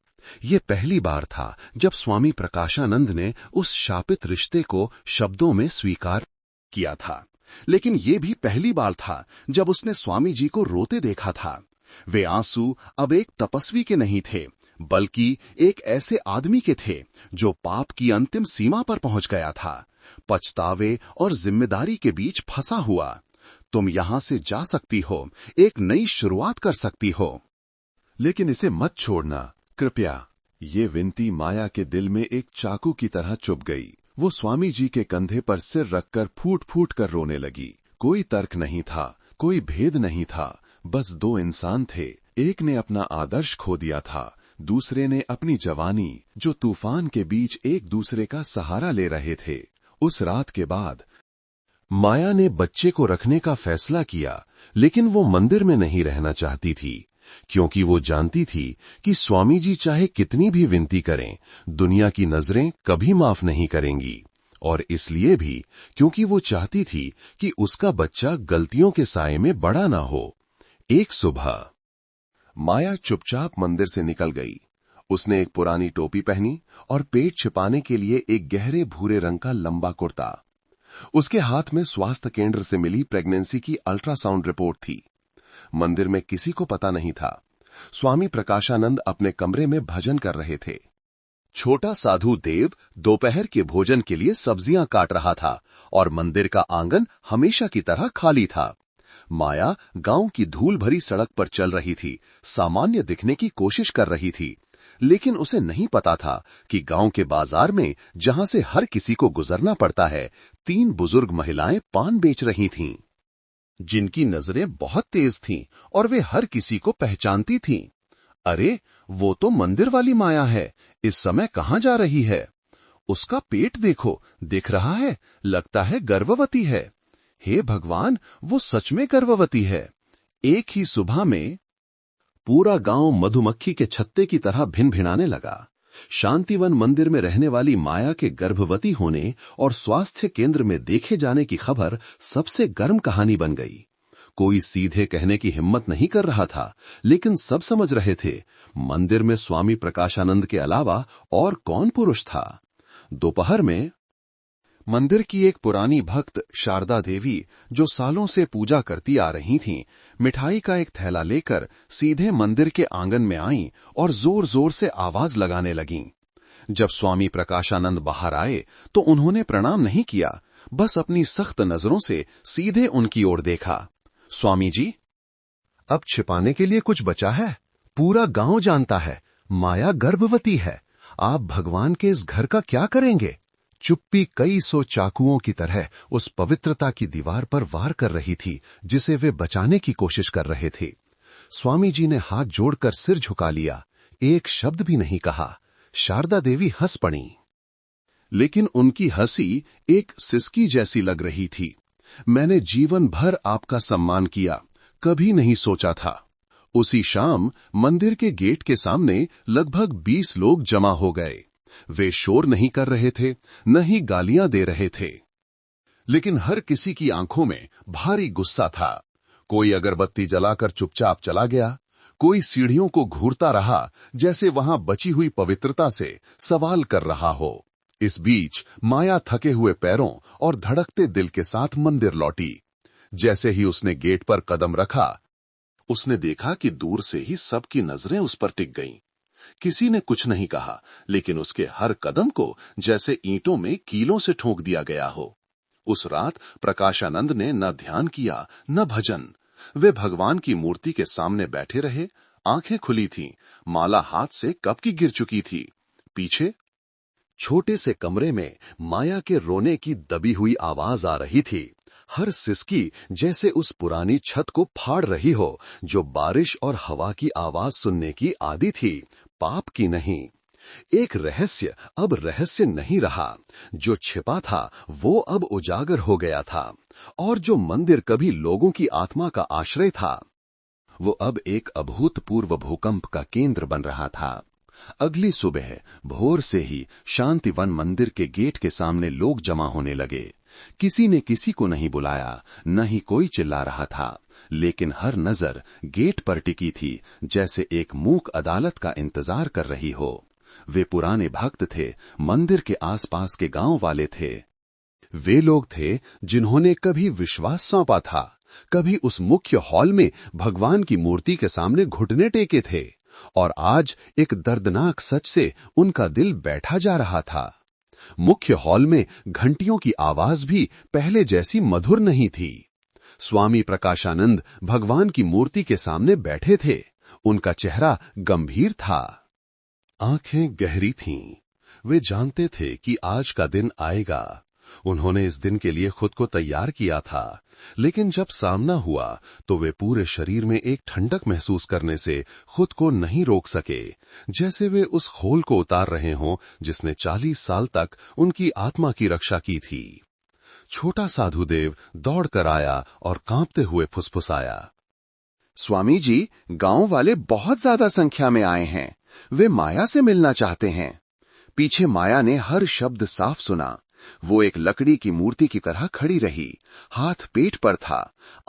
ये पहली बार था जब स्वामी प्रकाशानंद ने उस शापित रिश्ते को शब्दों में स्वीकार किया था। लेकिन ये भी पहली बार था जब उसने स्वामी जी को रोते देखा था। वे आंसू अब एक तपस्वी के नहीं थे, बल्कि एक ऐसे आदमी के थे जो पाप की अंतिम सीमा पर पहुंच गया था, पछतावे और जिम्मेदारी के बीच फंसा हुआ। तुम यहां से जा सकती हो, एक नई शुरुआत कर सकती हो, लेकिन इसे मत छोड़ना, कृपया। ये विनती माया के दिल में एक चाकू की तरह चुभ गई। वो स्वामी जी के कंधे पर सिर रखकर फूट फूट कर रोने लगी। कोई तर्क नहीं था, कोई भेद नहीं था, बस 2 इंसान थे। एक ने अपना आदर्श खो दिया था, दूसरे ने अपनी जवानी, जो तूफान के बीच एक दूसरे का सहारा ले रहे थे। उस रात के बाद माया ने बच्चे को रखने का फैसला किया, लेकिन वो मंदिर में नहीं रहना चाहती थी, क्योंकि वो जानती थी कि स्वामी जी चाहे कितनी भी विनती करें, दुनिया की नजरें कभी माफ नहीं करेंगी। और इसलिए भी क्योंकि वो चाहती थी कि उसका बच्चा गलतियों के साए में बड़ा ना हो। एक सुबह माया चुपचाप मंदिर से निकल गई। उसने एक पुरानी टोपी पहनी और पेट छिपाने के लिए एक गहरे भूरे रंग का लंबा कुर्ता। उसके हाथ में स्वास्थ्य केंद्र से मिली प्रेगनेंसी की अल्ट्रासाउंड रिपोर्ट थी। मंदिर में किसी को पता नहीं था। स्वामी प्रकाशानंद अपने कमरे में भजन कर रहे थे। छोटा साधु देव दोपहर के भोजन के लिए सब्जियां काट रहा था और मंदिर का आंगन हमेशा की तरह खाली था। माया गांव की धूल भरी सड़क पर चल रही थी, सामान्य दिखने की कोशिश कर रही थी, लेकिन उसे नहीं पता था कि गांव के बाजार में, जहां से हर किसी को गुजरना पड़ता है, 3 बुजुर्ग महिलाएं पान बेच रही थीं, जिनकी नजरें बहुत तेज थीं और वे हर किसी को पहचानती थीं। अरे, वो तो मंदिर वाली माया है। इस समय कहां जा रही है? उसका पेट देखो, दिख रहा है, लगता है गर्भवती है। हे भगवान, वो सच में गर्भवती है। एक ही सुबह में पूरा गांव मधुमक्खी के छत्ते की तरह भिनभिनाने लगा। शांतिवन मंदिर में रहने वाली माया के गर्भवती होने और स्वास्थ्य केंद्र में देखे जाने की खबर सबसे गर्म कहानी बन गई। कोई सीधे कहने की हिम्मत नहीं कर रहा था, लेकिन सब समझ रहे थे, मंदिर में स्वामी प्रकाशानंद के अलावा और कौन पुरुष था। दोपहर में मंदिर की एक पुरानी भक्त शारदा देवी, जो सालों से पूजा करती आ रही थीं, मिठाई का एक थैला लेकर सीधे मंदिर के आंगन में आईं और जोर जोर से आवाज लगाने लगीं। जब स्वामी प्रकाशानंद बाहर आए तो उन्होंने प्रणाम नहीं किया, बस अपनी सख्त नजरों से सीधे उनकी ओर देखा। स्वामी जी, अब छिपाने के लिए कुछ बचा है? पूरा गांव जानता है, माया गर्भवती है। आप भगवान के इस घर का क्या करेंगे? चुप्पी कई सौ चाकुओं की तरह उस पवित्रता की दीवार पर वार कर रही थी, जिसे वे बचाने की कोशिश कर रहे थे। स्वामी जी ने हाथ जोड़कर सिर झुका लिया, एक शब्द भी नहीं कहा। शारदा देवी हंस पड़ी, लेकिन उनकी हंसी एक सिसकी जैसी लग रही थी। मैंने जीवन भर आपका सम्मान किया, कभी नहीं सोचा था। उसी शाम मंदिर के गेट के सामने लगभग 20 लोग जमा हो गए। वे शोर नहीं कर रहे थे, न ही गालियां दे रहे थे। लेकिन हर किसी की आंखों में भारी गुस्सा था। कोई अगरबत्ती जलाकर चुपचाप चला गया, कोई सीढ़ियों को घूरता रहा जैसे वहां बची हुई पवित्रता से सवाल कर रहा हो। इस बीच माया थके हुए पैरों और धड़कते दिल के साथ मंदिर लौटी। जैसे ही उसने गेट पर कदम रखा, उसने देखा कि दूर से ही सबकी नजरें उस पर टिक गईं। किसी ने कुछ नहीं कहा, लेकिन उसके हर कदम को जैसे ईंटों में कीलों से ठोक दिया गया हो। उस रात प्रकाशानंद ने न ध्यान किया न भजन। वे भगवान की मूर्ति के सामने बैठे रहे, आंखें खुली थीं, माला हाथ से कब की गिर चुकी थी। पीछे छोटे से कमरे में माया के रोने की दबी हुई आवाज आ रही थी। हर सिसकी जैसे उस पुरानी छत को फाड़ रही हो जो बारिश और हवा की आवाज सुनने की आदी थी, पाप की नहीं। एक रहस्य अब रहस्य नहीं रहा। जो छिपा था वो अब उजागर हो गया था, और जो मंदिर कभी लोगों की आत्मा का आश्रय था, वो अब एक अभूतपूर्व भूकंप का केंद्र बन रहा था। अगली सुबह भोर से ही शांतिवन मंदिर के गेट के सामने लोग जमा होने लगे। किसी ने किसी को नहीं बुलाया, न ही कोई चिल्ला रहा था, लेकिन हर नजर गेट पर टिकी थी, जैसे एक मूक अदालत का इंतजार कर रही हो। वे पुराने भक्त थे, मंदिर के आसपास के गांव वाले थे। वे लोग थे जिन्होंने कभी विश्वास सौंपा था, कभी उस मुख्य हॉल में भगवान की मूर्ति के सामने घुटने टेके थे, और आज एक दर्दनाक सच से उनका दिल बैठा जा रहा था। मुख्य हॉल में घंटियों की आवाज भी पहले जैसी मधुर नहीं थी। स्वामी प्रकाशानंद भगवान की मूर्ति के सामने बैठे थे। उनका चेहरा गंभीर था, आंखें गहरी थीं। वे जानते थे कि आज का दिन आएगा। उन्होंने इस दिन के लिए खुद को तैयार किया था, लेकिन जब सामना हुआ तो वे पूरे शरीर में एक ठंडक महसूस करने से खुद को नहीं रोक सके, जैसे वे उस खोल को उतार रहे हों जिसने 40 साल तक उनकी आत्मा की रक्षा की थी। छोटा साधुदेव दौड़कर आया और कांपते हुए फुसफुसाया, स्वामी जी, गांव वाले बहुत ज्यादा संख्या में आए हैं। वे माया से मिलना चाहते हैं। पीछे माया ने हर शब्द साफ सुना। वो एक लकड़ी की मूर्ति की तरह खड़ी रही, हाथ पेट पर था,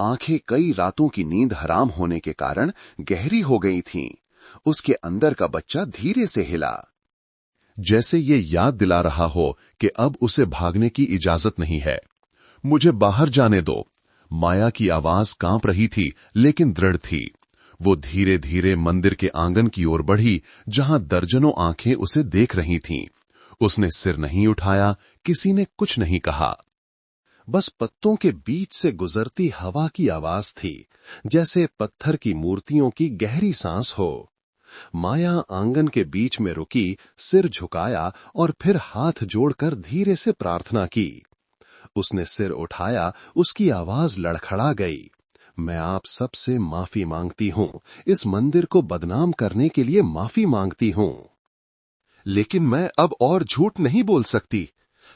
आंखें कई रातों की नींद हराम होने के कारण गहरी हो गई थीं। उसके अंदर का बच्चा धीरे से हिला, जैसे ये याद दिला रहा हो कि अब उसे भागने की इजाजत नहीं है। मुझे बाहर जाने दो। माया की आवाज कांप रही थी, लेकिन दृढ़ थी। वो धीरे धीरे मंदिर के आंगन की ओर बढ़ी, जहां दर्जनों आंखें उसे देख रही थीं। उसने सिर नहीं उठाया, किसी ने कुछ नहीं कहा। बस पत्तों के बीच से गुजरती हवा की आवाज थी, जैसे पत्थर की मूर्तियों की गहरी सांस हो। माया आंगन के बीच में रुकी, सिर झुकाया और फिर हाथ जोड़कर धीरे से प्रार्थना की। उसने सिर उठाया, उसकी आवाज लड़खड़ा गई, मैं आप सबसे माफी मांगती हूं, इस मंदिर को बदनाम करने के लिए माफी मांगती हूं, लेकिन मैं अब और झूठ नहीं बोल सकती।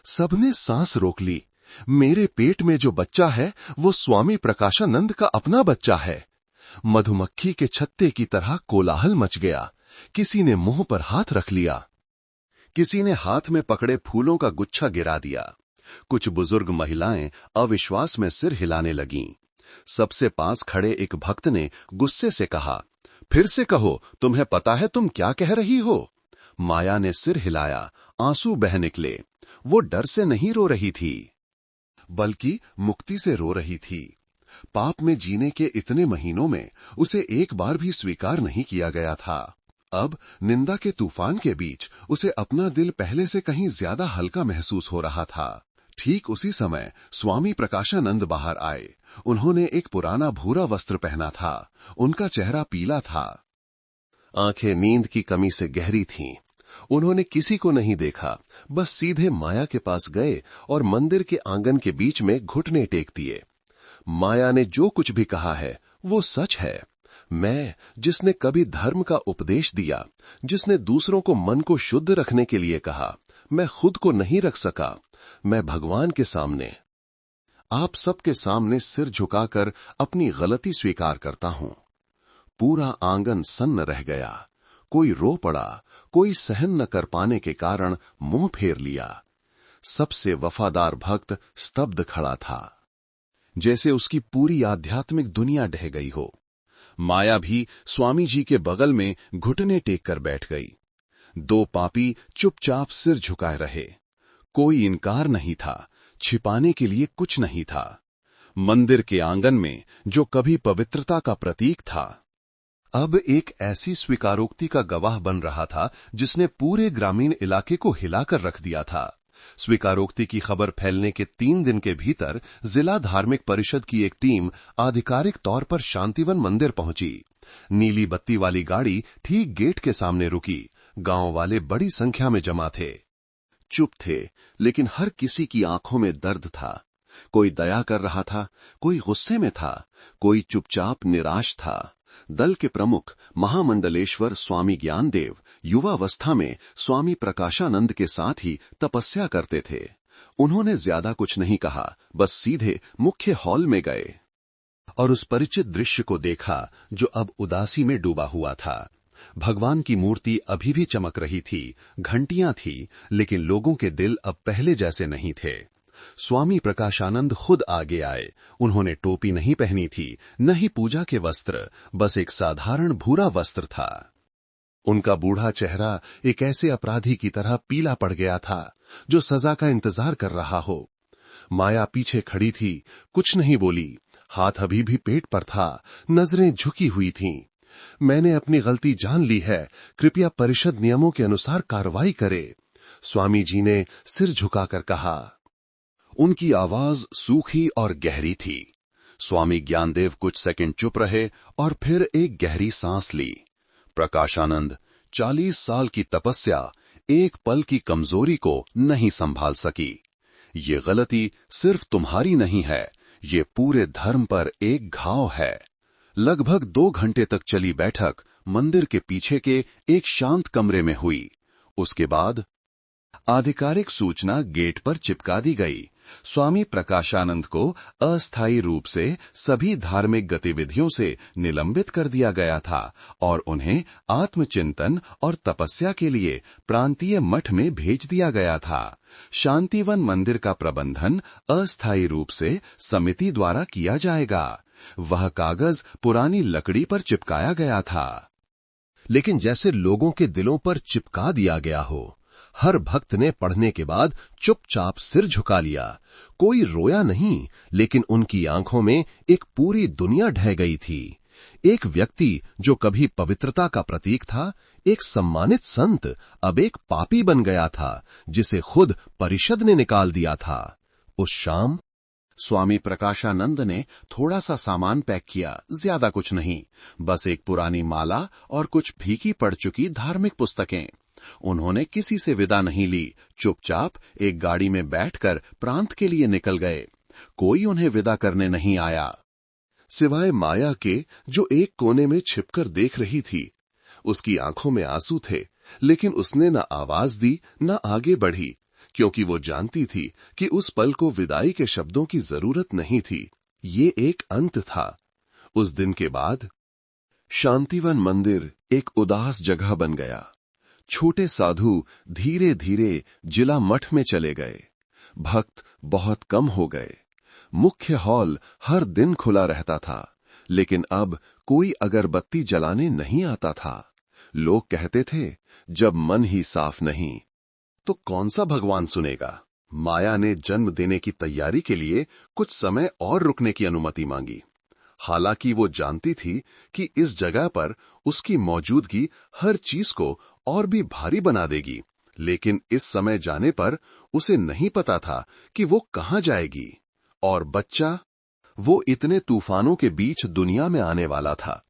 सबने सांस रोक ली। मेरे पेट में जो बच्चा है वो स्वामी प्रकाशानंद का अपना बच्चा है। मधुमक्खी के छत्ते की तरह कोलाहल मच गया। किसी ने मुंह पर हाथ रख लिया, किसी ने हाथ में पकड़े फूलों का गुच्छा गिरा दिया। कुछ बुजुर्ग महिलाएं अविश्वास में सिर हिलाने लगीं। सबसे पास खड़े एक भक्त ने गुस्से से कहा, फिर से कहो, तुम्हें पता है तुम क्या कह रही हो? माया ने सिर हिलाया, आंसू बह निकले। वो डर से नहीं रो रही थी, बल्कि मुक्ति से रो रही थी। पाप में जीने के इतने महीनों में उसे एक बार भी स्वीकार नहीं किया गया था। अब निंदा के तूफान के बीच उसे अपना दिल पहले से कहीं ज्यादा हल्का महसूस हो रहा था। ठीक उसी समय स्वामी प्रकाशानंद बाहर आए। उन्होंने एक पुराना भूरा वस्त्र पहना था। उनका चेहरा पीला था, आंखें नींद की कमी से गहरी थीं। उन्होंने किसी को नहीं देखा, बस सीधे माया के पास गए और मंदिर के आंगन के बीच में घुटने टेक दिए। माया ने जो कुछ भी कहा है वो सच है। मैं, जिसने कभी धर्म का उपदेश दिया, जिसने दूसरों को मन को शुद्ध रखने के लिए कहा, मैं खुद को नहीं रख सका। मैं भगवान के सामने, आप सबके सामने सिर झुकाकर अपनी गलती स्वीकार करता हूं। पूरा आंगन सन्न रह गया। कोई रो पड़ा, कोई सहन न कर पाने के कारण मुंह फेर लिया। सबसे वफादार भक्त स्तब्ध खड़ा था, जैसे उसकी पूरी आध्यात्मिक दुनिया ढह गई हो। माया भी स्वामी जी के बगल में घुटने टेक कर बैठ गई। दो पापी चुपचाप सिर झुकाए रहे। कोई इनकार नहीं था, छिपाने के लिए कुछ नहीं था। मंदिर के आंगन में जो कभी पवित्रता का प्रतीक था, अब एक ऐसी स्वीकारोक्ति का गवाह बन रहा था जिसने पूरे ग्रामीण इलाके को हिलाकर रख दिया था। स्वीकारोक्ति की खबर फैलने के 3 दिन के भीतर जिला धार्मिक परिषद की एक टीम आधिकारिक तौर पर शांतिवन मंदिर पहुंची। नीली बत्ती वाली गाड़ी ठीक गेट के सामने रुकी। गांव वाले बड़ी संख्या में जमा थे। चुप थे, लेकिन हर किसी की आंखों में दर्द था। कोई दया कर रहा था, कोई गुस्से में था, कोई चुपचाप निराश था। दल के प्रमुख महामंडलेश्वर स्वामी ज्ञानदेव युवावस्था में स्वामी प्रकाशानंद के साथ ही तपस्या करते थे। उन्होंने ज्यादा कुछ नहीं कहा, बस सीधे मुख्य हॉल में गए और उस परिचित दृश्य को देखा जो अब उदासी में डूबा हुआ था। भगवान की मूर्ति अभी भी चमक रही थी, घंटियां थी, लेकिन लोगों के दिल अब पहले जैसे नहीं थे। स्वामी प्रकाशानंद खुद आगे आए। उन्होंने टोपी नहीं पहनी थी, न ही पूजा के वस्त्र, बस एक साधारण भूरा वस्त्र था। उनका बूढ़ा चेहरा एक ऐसे अपराधी की तरह पीला पड़ गया था जो सजा का इंतजार कर रहा हो। माया पीछे खड़ी थी, कुछ नहीं बोली। हाथ अभी भी पेट पर था, नजरें झुकी हुई थीं। मैंने अपनी गलती जान ली है, कृपया परिषद नियमों के अनुसार कार्रवाई करे, स्वामी जी ने सिर झुकाकर कहा। उनकी आवाज सूखी और गहरी थी। स्वामी ज्ञानदेव कुछ सेकंड चुप रहे और फिर एक गहरी सांस ली। प्रकाशानंद, 40 साल की तपस्या एक पल की कमजोरी को नहीं संभाल सकी। ये गलती सिर्फ तुम्हारी नहीं है, ये पूरे धर्म पर एक घाव है। लगभग 2 घंटे तक चली बैठक मंदिर के पीछे के एक शांत कमरे में हुई। उसके बाद आधिकारिक सूचना गेट पर चिपका दी गई। स्वामी प्रकाशानंद को अस्थायी रूप से सभी धार्मिक गतिविधियों से निलंबित कर दिया गया था और उन्हें आत्मचिंतन और तपस्या के लिए प्रांतीय मठ में भेज दिया गया था। शांतिवन मंदिर का प्रबंधन अस्थायी रूप से समिति द्वारा किया जाएगा। वह कागज पुरानी लकड़ी पर चिपकाया गया था, लेकिन जैसे लोगों के दिलों पर चिपका दिया गया हो। हर भक्त ने पढ़ने के बाद चुपचाप सिर झुका लिया। कोई रोया नहीं, लेकिन उनकी आंखों में एक पूरी दुनिया ढह गई थी। एक व्यक्ति जो कभी पवित्रता का प्रतीक था, एक सम्मानित संत, अब एक पापी बन गया था जिसे खुद परिषद ने निकाल दिया था। उस शाम स्वामी प्रकाशानंद ने थोड़ा सा सामान पैक किया, ज्यादा कुछ नहीं, बस एक पुरानी माला और कुछ फीकी पड़ चुकी धार्मिक पुस्तकें। उन्होंने किसी से विदा नहीं ली, चुपचाप एक गाड़ी में बैठकर प्रांत के लिए निकल गए। कोई उन्हें विदा करने नहीं आया, सिवाय माया के जो एक कोने में छिपकर देख रही थी। उसकी आंखों में आंसू थे, लेकिन उसने न आवाज दी न आगे बढ़ी, क्योंकि वो जानती थी कि उस पल को विदाई के शब्दों की जरूरत नहीं थी। ये एक अंत था। उस दिन के बाद शांतिवन मंदिर एक उदास जगह बन गया। छोटे साधु धीरे धीरे जिला मठ में चले गए। भक्त बहुत कम हो गए। मुख्य हॉल हर दिन खुला रहता था, लेकिन अब कोई अगरबत्ती जलाने नहीं आता था। लोग कहते थे, जब मन ही साफ नहीं तो कौन सा भगवान सुनेगा। माया ने जन्म देने की तैयारी के लिए कुछ समय और रुकने की अनुमति मांगी। हालांकि वो जानती थी कि इस जगह पर उसकी मौजूदगी हर चीज को और भी भारी बना देगी, लेकिन इस समय जाने पर उसे नहीं पता था कि वो कहां जाएगी। और बच्चा, वो इतने तूफानों के बीच दुनिया में आने वाला था।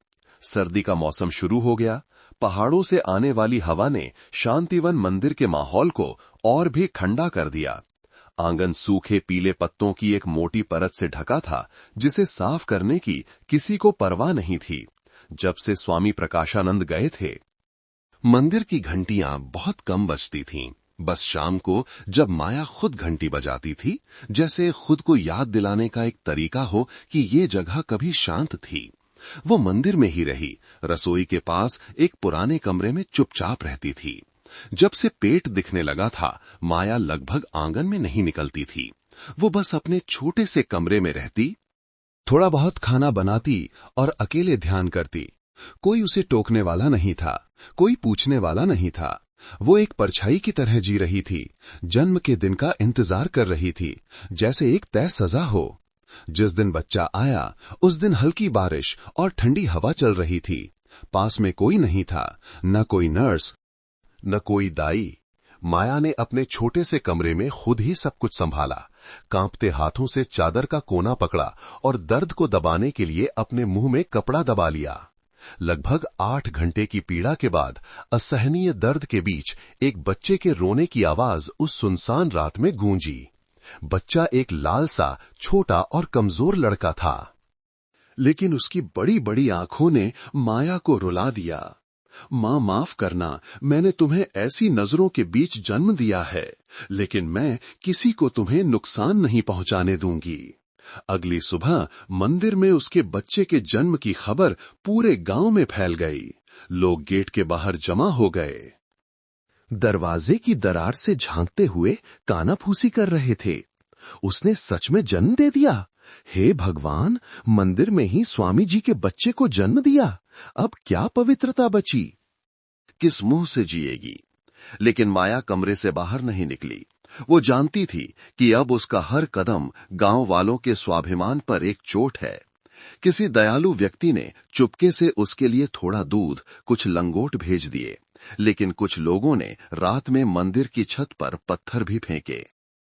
सर्दी का मौसम शुरू हो गया। पहाड़ों से आने वाली हवा ने शांतिवन मंदिर के माहौल को और भी ठंडा कर दिया। आंगन सूखे पीले पत्तों की एक मोटी परत से ढका था, जिसे साफ करने की किसी को परवाह नहीं थी। जब से स्वामी प्रकाशानंद गए थे, मंदिर की घंटियां बहुत कम बजती थीं। बस शाम को जब माया खुद घंटी बजाती थी, जैसे खुद को याद दिलाने का एक तरीका हो कि ये जगह कभी शांत थी। वो मंदिर में ही रही, रसोई के पास एक पुराने कमरे में चुपचाप रहती थी। जब से पेट दिखने लगा था, माया लगभग आंगन में नहीं निकलती थी। वो बस अपने छोटे से कमरे में रहती, थोड़ा बहुत खाना बनाती और अकेले ध्यान करती। कोई उसे टोकने वाला नहीं था, कोई पूछने वाला नहीं था। वो एक परछाई की तरह जी रही थी, जन्म के दिन का इंतजार कर रही थी, जैसे एक तय सजा हो। जिस दिन बच्चा आया, उस दिन हल्की बारिश और ठंडी हवा चल रही थी। पास में कोई नहीं था, न कोई नर्स, न कोई दाई। माया ने अपने छोटे से कमरे में खुद ही सब कुछ संभाला। कांपते हाथों से चादर का कोना पकड़ा और दर्द को दबाने के लिए अपने मुंह में कपड़ा दबा लिया। लगभग 8 घंटे की पीड़ा के बाद असहनीय दर्द के बीच एक बच्चे के रोने की आवाज उस सुनसान रात में गूंजी। बच्चा एक लाल सा, छोटा और कमजोर लड़का था, लेकिन उसकी बड़ी बड़ी आंखों ने माया को रुला दिया। मां, माफ करना, मैंने तुम्हें ऐसी नजरों के बीच जन्म दिया है, लेकिन मैं किसी को तुम्हें नुकसान नहीं पहुंचाने दूंगी। अगली सुबह मंदिर में उसके बच्चे के जन्म की खबर पूरे गांव में फैल गई। लोग गेट के बाहर जमा हो गए, दरवाजे की दरार से झांकते हुए कानाफूसी कर रहे थे। उसने सच में जन्म दे दिया। हे भगवान, मंदिर में ही स्वामी जी के बच्चे को जन्म दिया। अब क्या पवित्रता बची? किस मुंह से जिएगी? लेकिन माया कमरे से बाहर नहीं निकली। वो जानती थी कि अब उसका हर कदम गांव वालों के स्वाभिमान पर एक चोट है। किसी दयालु व्यक्ति ने चुपके से उसके लिए थोड़ा दूध, कुछ लंगोट भेज दिए, लेकिन कुछ लोगों ने रात में मंदिर की छत पर पत्थर भी फेंके,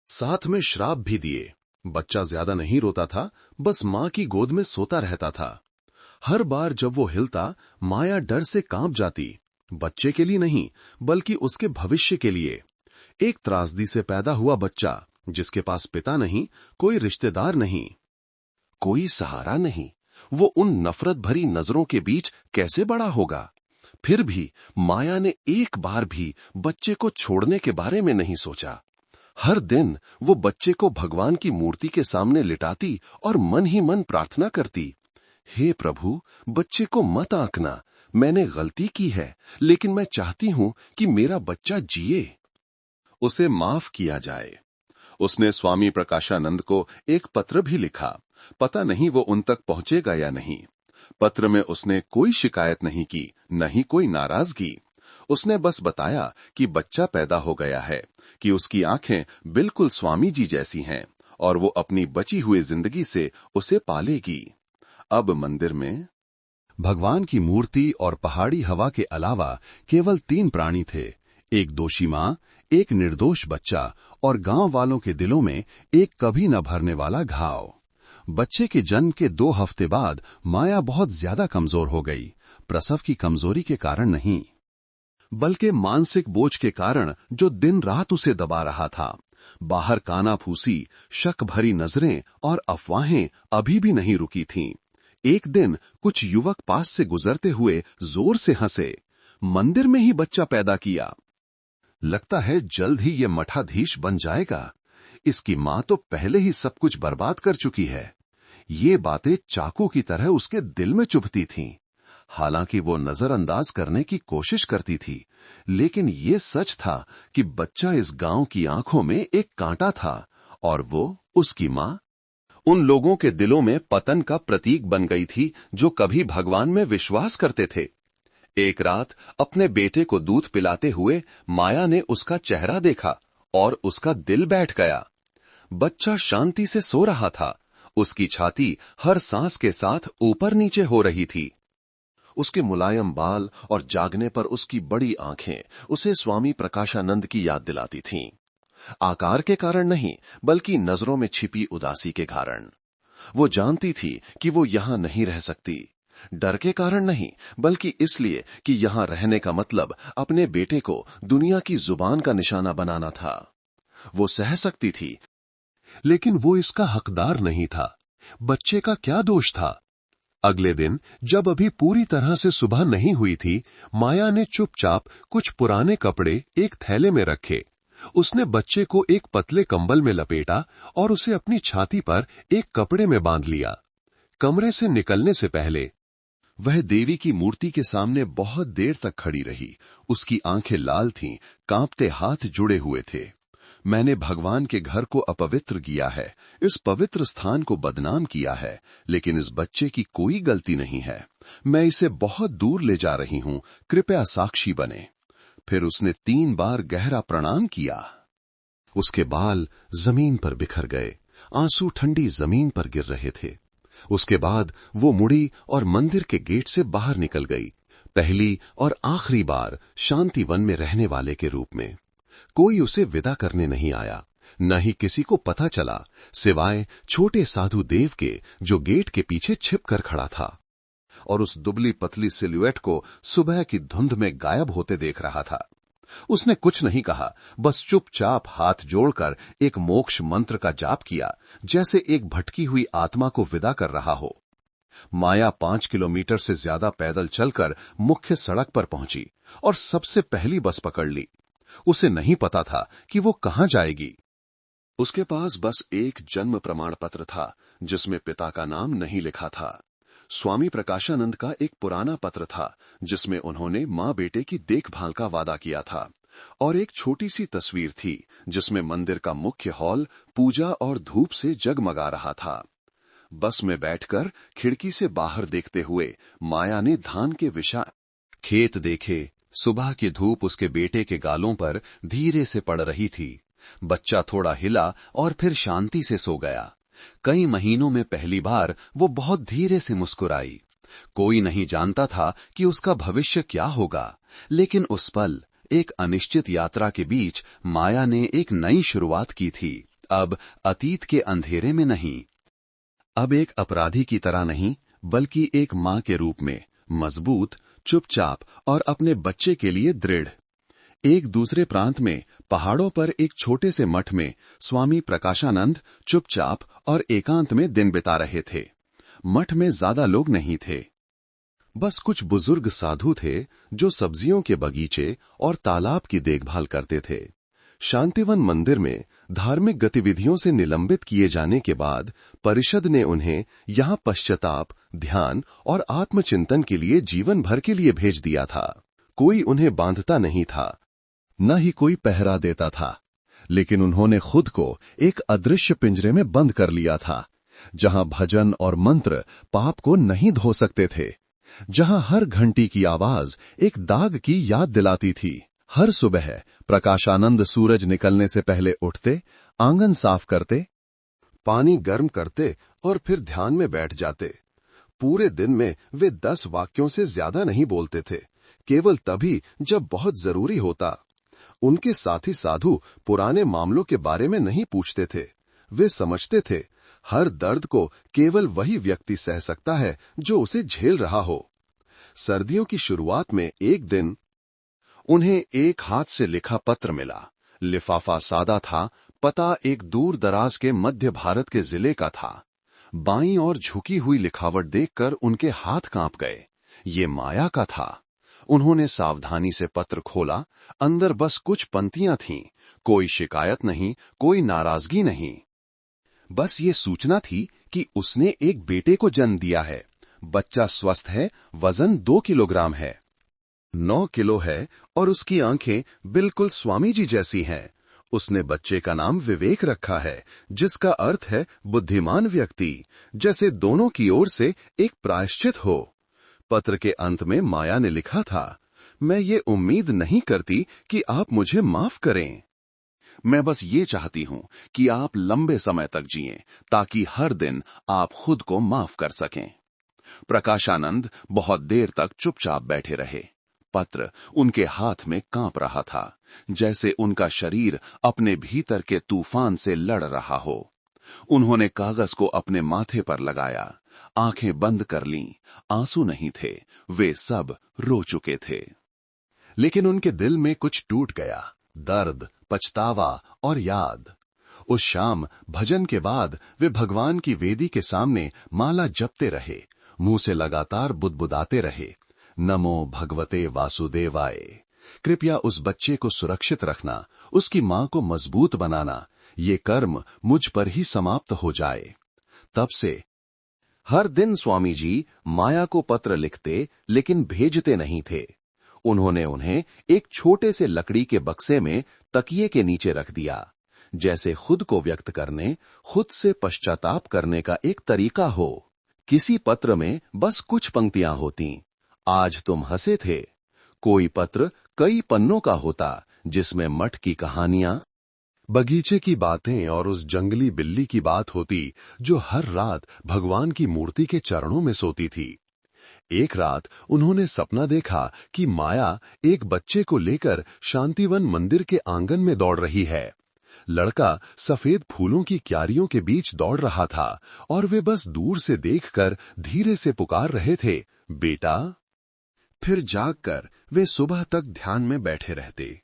साथ में श्राप भी दिए। बच्चा ज्यादा नहीं रोता था, बस मां की गोद में सोता रहता था। हर बार जब वो हिलता, माया डर से कांप जाती। बच्चे के लिए नहीं, बल्कि उसके भविष्य के लिए। एक त्रासदी से पैदा हुआ बच्चा, जिसके पास पिता नहीं, कोई रिश्तेदार नहीं, कोई सहारा नहीं, वो उन नफरत भरी नजरों के बीच कैसे बड़ा होगा? फिर भी माया ने एक बार भी बच्चे को छोड़ने के बारे में नहीं सोचा। हर दिन वो बच्चे को भगवान की मूर्ति के सामने लिटाती और मन ही मन प्रार्थना करती, हे प्रभु, बच्चे को मत आंकना। मैंने गलती की है, लेकिन मैं चाहती हूं कि मेरा बच्चा जिए, उसे माफ किया जाए। उसने स्वामी प्रकाशानंद को एक पत्र भी लिखा। पता नहीं वो उन तक पहुंचेगा या नहीं। पत्र में उसने कोई शिकायत नहीं की, न ही कोई नाराजगी। उसने बस बताया कि बच्चा पैदा हो गया है, कि उसकी आंखें बिल्कुल स्वामी जी जैसी हैं और वो अपनी बची हुई जिंदगी से उसे पालेगी। अब मंदिर में भगवान की मूर्ति और पहाड़ी हवा के अलावा केवल 3 प्राणी थे, एक दोषी मां, एक निर्दोष बच्चा और गांव वालों के दिलों में एक कभी न भरने वाला घाव। बच्चे के जन्म के 2 हफ्ते बाद माया बहुत ज्यादा कमजोर हो गई। प्रसव की कमजोरी के कारण नहीं, बल्कि मानसिक बोझ के कारण जो दिन रात उसे दबा रहा था। बाहर कानाफूसी, शक भरी नजरें और अफवाहें अभी भी नहीं रुकी थीं। एक दिन कुछ युवक पास से गुजरते हुए जोर से हंसे, मंदिर में ही बच्चा पैदा किया। लगता है जल्द ही ये मठाधीश बन जाएगा। इसकी मां तो पहले ही सब कुछ बर्बाद कर चुकी है। ये बातें चाकू की तरह उसके दिल में चुभती थीं। हालांकि वो नजरअंदाज करने की कोशिश करती थी, लेकिन ये सच था कि बच्चा इस गांव की आंखों में एक कांटा था और वो, उसकी मां, उन लोगों के दिलों में पतन का प्रतीक बन गई थी जो कभी भगवान में विश्वास करते थे। एक रात अपने बेटे को दूध पिलाते हुए माया ने उसका चेहरा देखा और उसका दिल बैठ गया। बच्चा शांति से सो रहा था। उसकी छाती हर सांस के साथ ऊपर नीचे हो रही थी। उसके मुलायम बाल और जागने पर उसकी बड़ी आंखें उसे स्वामी प्रकाशानंद की याद दिलाती थीं। आकार के कारण नहीं, बल्कि नजरों में छिपी उदासी के कारण। वो जानती थी कि वो यहां नहीं रह सकती। डर के कारण नहीं, बल्कि इसलिए कि यहां रहने का मतलब अपने बेटे को दुनिया की जुबान का निशाना बनाना था। वो सह सकती थी, लेकिन वो इसका हकदार नहीं था। बच्चे का क्या दोष था? अगले दिन जब अभी पूरी तरह से सुबह नहीं हुई थी, माया ने चुपचाप कुछ पुराने कपड़े एक थैले में रखे। उसने बच्चे को एक पतले कंबल में लपेटा और उसे अपनी छाती पर एक कपड़े में बांध लिया। कमरे से निकलने से पहले वह देवी की मूर्ति के सामने बहुत देर तक खड़ी रही। उसकी आंखें लाल थीं, कांपते हाथ जुड़े हुए थे। मैंने भगवान के घर को अपवित्र किया है, इस पवित्र स्थान को बदनाम किया है, लेकिन इस बच्चे की कोई गलती नहीं है। मैं इसे बहुत दूर ले जा रही हूं, कृपया साक्षी बने। फिर उसने 3 बार गहरा प्रणाम किया। उसके बाल जमीन पर बिखर गए, आंसू ठंडी जमीन पर गिर रहे थे। उसके बाद वो मुड़ी और मंदिर के गेट से बाहर निकल गई, पहली और आखिरी बार शांतिवन में रहने वाले के रूप में। कोई उसे विदा करने नहीं आया, न ही किसी को पता चला, सिवाय छोटे साधु देव के, जो गेट के पीछे छिप कर खड़ा था और उस दुबली पतली सिलुएट को सुबह की धुंध में गायब होते देख रहा था। उसने कुछ नहीं कहा, बस चुपचाप हाथ जोड़कर एक मोक्ष मंत्र का जाप किया, जैसे एक भटकी हुई आत्मा को विदा कर रहा हो। माया 5 किलोमीटर से ज्यादा पैदल चलकर मुख्य सड़क पर पहुंची और सबसे पहली बस पकड़ ली। उसे नहीं पता था कि वो कहां जाएगी। उसके पास बस एक जन्म प्रमाण पत्र था, जिसमें पिता का नाम नहीं लिखा था। स्वामी प्रकाशानंद का एक पुराना पत्र था, जिसमें उन्होंने मां बेटे की देखभाल का वादा किया था, और एक छोटी सी तस्वीर थी, जिसमें मंदिर का मुख्य हॉल पूजा और धूप से जगमगा रहा था। बस में बैठकर खिड़की से बाहर देखते हुए माया ने धान के विशाल खेत देखे। सुबह की धूप उसके बेटे के गालों पर धीरे से पड़ रही थी। बच्चा थोड़ा हिला और फिर शांति से सो गया। कई महीनों में पहली बार वो बहुत धीरे से मुस्कुराई। कोई नहीं जानता था कि उसका भविष्य क्या होगा, लेकिन उस पल, एक अनिश्चित यात्रा के बीच, माया ने एक नई शुरुआत की थी। अब अतीत के अंधेरे में नहीं, अब एक अपराधी की तरह नहीं, बल्कि एक मां के रूप में, मजबूत, चुपचाप और अपने बच्चे के लिए दृढ़। एक दूसरे प्रांत में, पहाड़ों पर एक छोटे से मठ में स्वामी प्रकाशानंद चुपचाप और एकांत में दिन बिता रहे थे। मठ में ज्यादा लोग नहीं थे, बस कुछ बुजुर्ग साधु थे जो सब्जियों के बगीचे और तालाब की देखभाल करते थे। शांतिवन मंदिर में धार्मिक गतिविधियों से निलंबित किए जाने के बाद परिषद ने उन्हें यहां पश्चाताप, ध्यान और आत्मचिंतन के लिए जीवन भर के लिए भेज दिया था। कोई उन्हें बांधता नहीं था, न ही कोई पहरा देता था, लेकिन उन्होंने खुद को एक अदृश्य पिंजरे में बंद कर लिया था, जहां भजन और मंत्र पाप को नहीं धो सकते थे, जहां हर घंटी की आवाज एक दाग की याद दिलाती थी। हर सुबह प्रकाशानंद सूरज निकलने से पहले उठते, आंगन साफ करते, पानी गर्म करते और फिर ध्यान में बैठ जाते। पूरे दिन में वे 10 वाक्यों से ज्यादा नहीं बोलते थे, केवल तभी जब बहुत जरूरी होता। उनके साथी साधु पुराने मामलों के बारे में नहीं पूछते थे। वे समझते थे हर दर्द को केवल वही व्यक्ति सह सकता है जो उसे झेल रहा हो। सर्दियों की शुरुआत में एक दिन उन्हें एक हाथ से लिखा पत्र मिला। लिफाफा सादा था, पता एक दूर दराज के मध्य भारत के जिले का था। बाईं ओर झुकी हुई लिखावट देखकर उनके हाथ कांप गए। ये माया का था। उन्होंने सावधानी से पत्र खोला। अंदर बस कुछ पंक्तियां थीं। कोई शिकायत नहीं, कोई नाराजगी नहीं, बस ये सूचना थी कि उसने एक बेटे को जन्म दिया है। बच्चा स्वस्थ है, वजन 2 किलोग्राम है, 9 किलो है और उसकी आंखें बिल्कुल स्वामी जी जैसी हैं। उसने बच्चे का नाम विवेक रखा है, जिसका अर्थ है बुद्धिमान व्यक्ति, जैसे दोनों की ओर से एक प्रायश्चित हो। पत्र के अंत में माया ने लिखा था, मैं ये उम्मीद नहीं करती कि आप मुझे माफ करें। मैं बस ये चाहती हूं कि आप लंबे समय तक जिएं, ताकि हर दिन आप खुद को माफ कर सकें। प्रकाशानंद बहुत देर तक चुपचाप बैठे रहे। पत्र उनके हाथ में कांप रहा था, जैसे उनका शरीर अपने भीतर के तूफान से लड़ रहा हो। उन्होंने कागज को अपने माथे पर लगाया, आंखें बंद कर लीं। आंसू नहीं थे, वे सब रो चुके थे। लेकिन उनके दिल में कुछ टूट गया, दर्द, पछतावा और याद। उस शाम भजन के बाद वे भगवान की वेदी के सामने माला जपते रहे, मुंह से लगातार बुदबुदाते रहे, नमो भगवते वासुदेवाय। कृपया उस बच्चे को सुरक्षित रखना, उसकी मां को मजबूत बनाना, ये कर्म मुझ पर ही समाप्त हो जाए। तब से हर दिन स्वामी जी माया को पत्र लिखते लेकिन भेजते नहीं थे। उन्होंने उन्हें एक छोटे से लकड़ी के बक्से में तकिए के नीचे रख दिया, जैसे खुद को व्यक्त करने, खुद से पश्चाताप करने का एक तरीका हो। किसी पत्र में बस कुछ पंक्तियां होती, आज तुम हंसे थे। कोई पत्र कई पन्नों का होता, जिसमें मठ की कहानियां, बगीचे की बातें और उस जंगली बिल्ली की बात होती जो हर रात भगवान की मूर्ति के चरणों में सोती थी। एक रात उन्होंने सपना देखा कि माया एक बच्चे को लेकर शांतिवन मंदिर के आंगन में दौड़ रही है। लड़का सफेद फूलों की क्यारियों के बीच दौड़ रहा था और वे बस दूर से देखकर धीरे से पुकार रहे थे, बेटा। फिर जागकर वे सुबह तक ध्यान में बैठे रहते।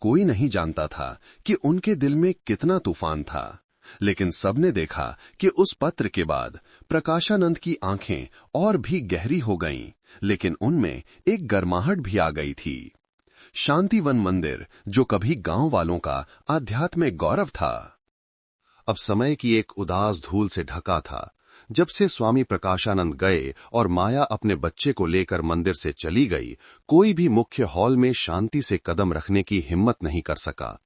कोई नहीं जानता था कि उनके दिल में कितना तूफान था, लेकिन सबने देखा कि उस पत्र के बाद प्रकाशानंद की आंखें और भी गहरी हो गईं, लेकिन उनमें एक गर्माहट भी आ गई थी। शांतिवन मंदिर, जो कभी गांव वालों का आध्यात्मिक गौरव था, अब समय की एक उदास धूल से ढका था। जब से स्वामी प्रकाशानंद गए और माया अपने बच्चे को लेकर मंदिर से चली गई, कोई भी मुख्य हॉल में शांति से कदम रखने की हिम्मत नहीं कर सका।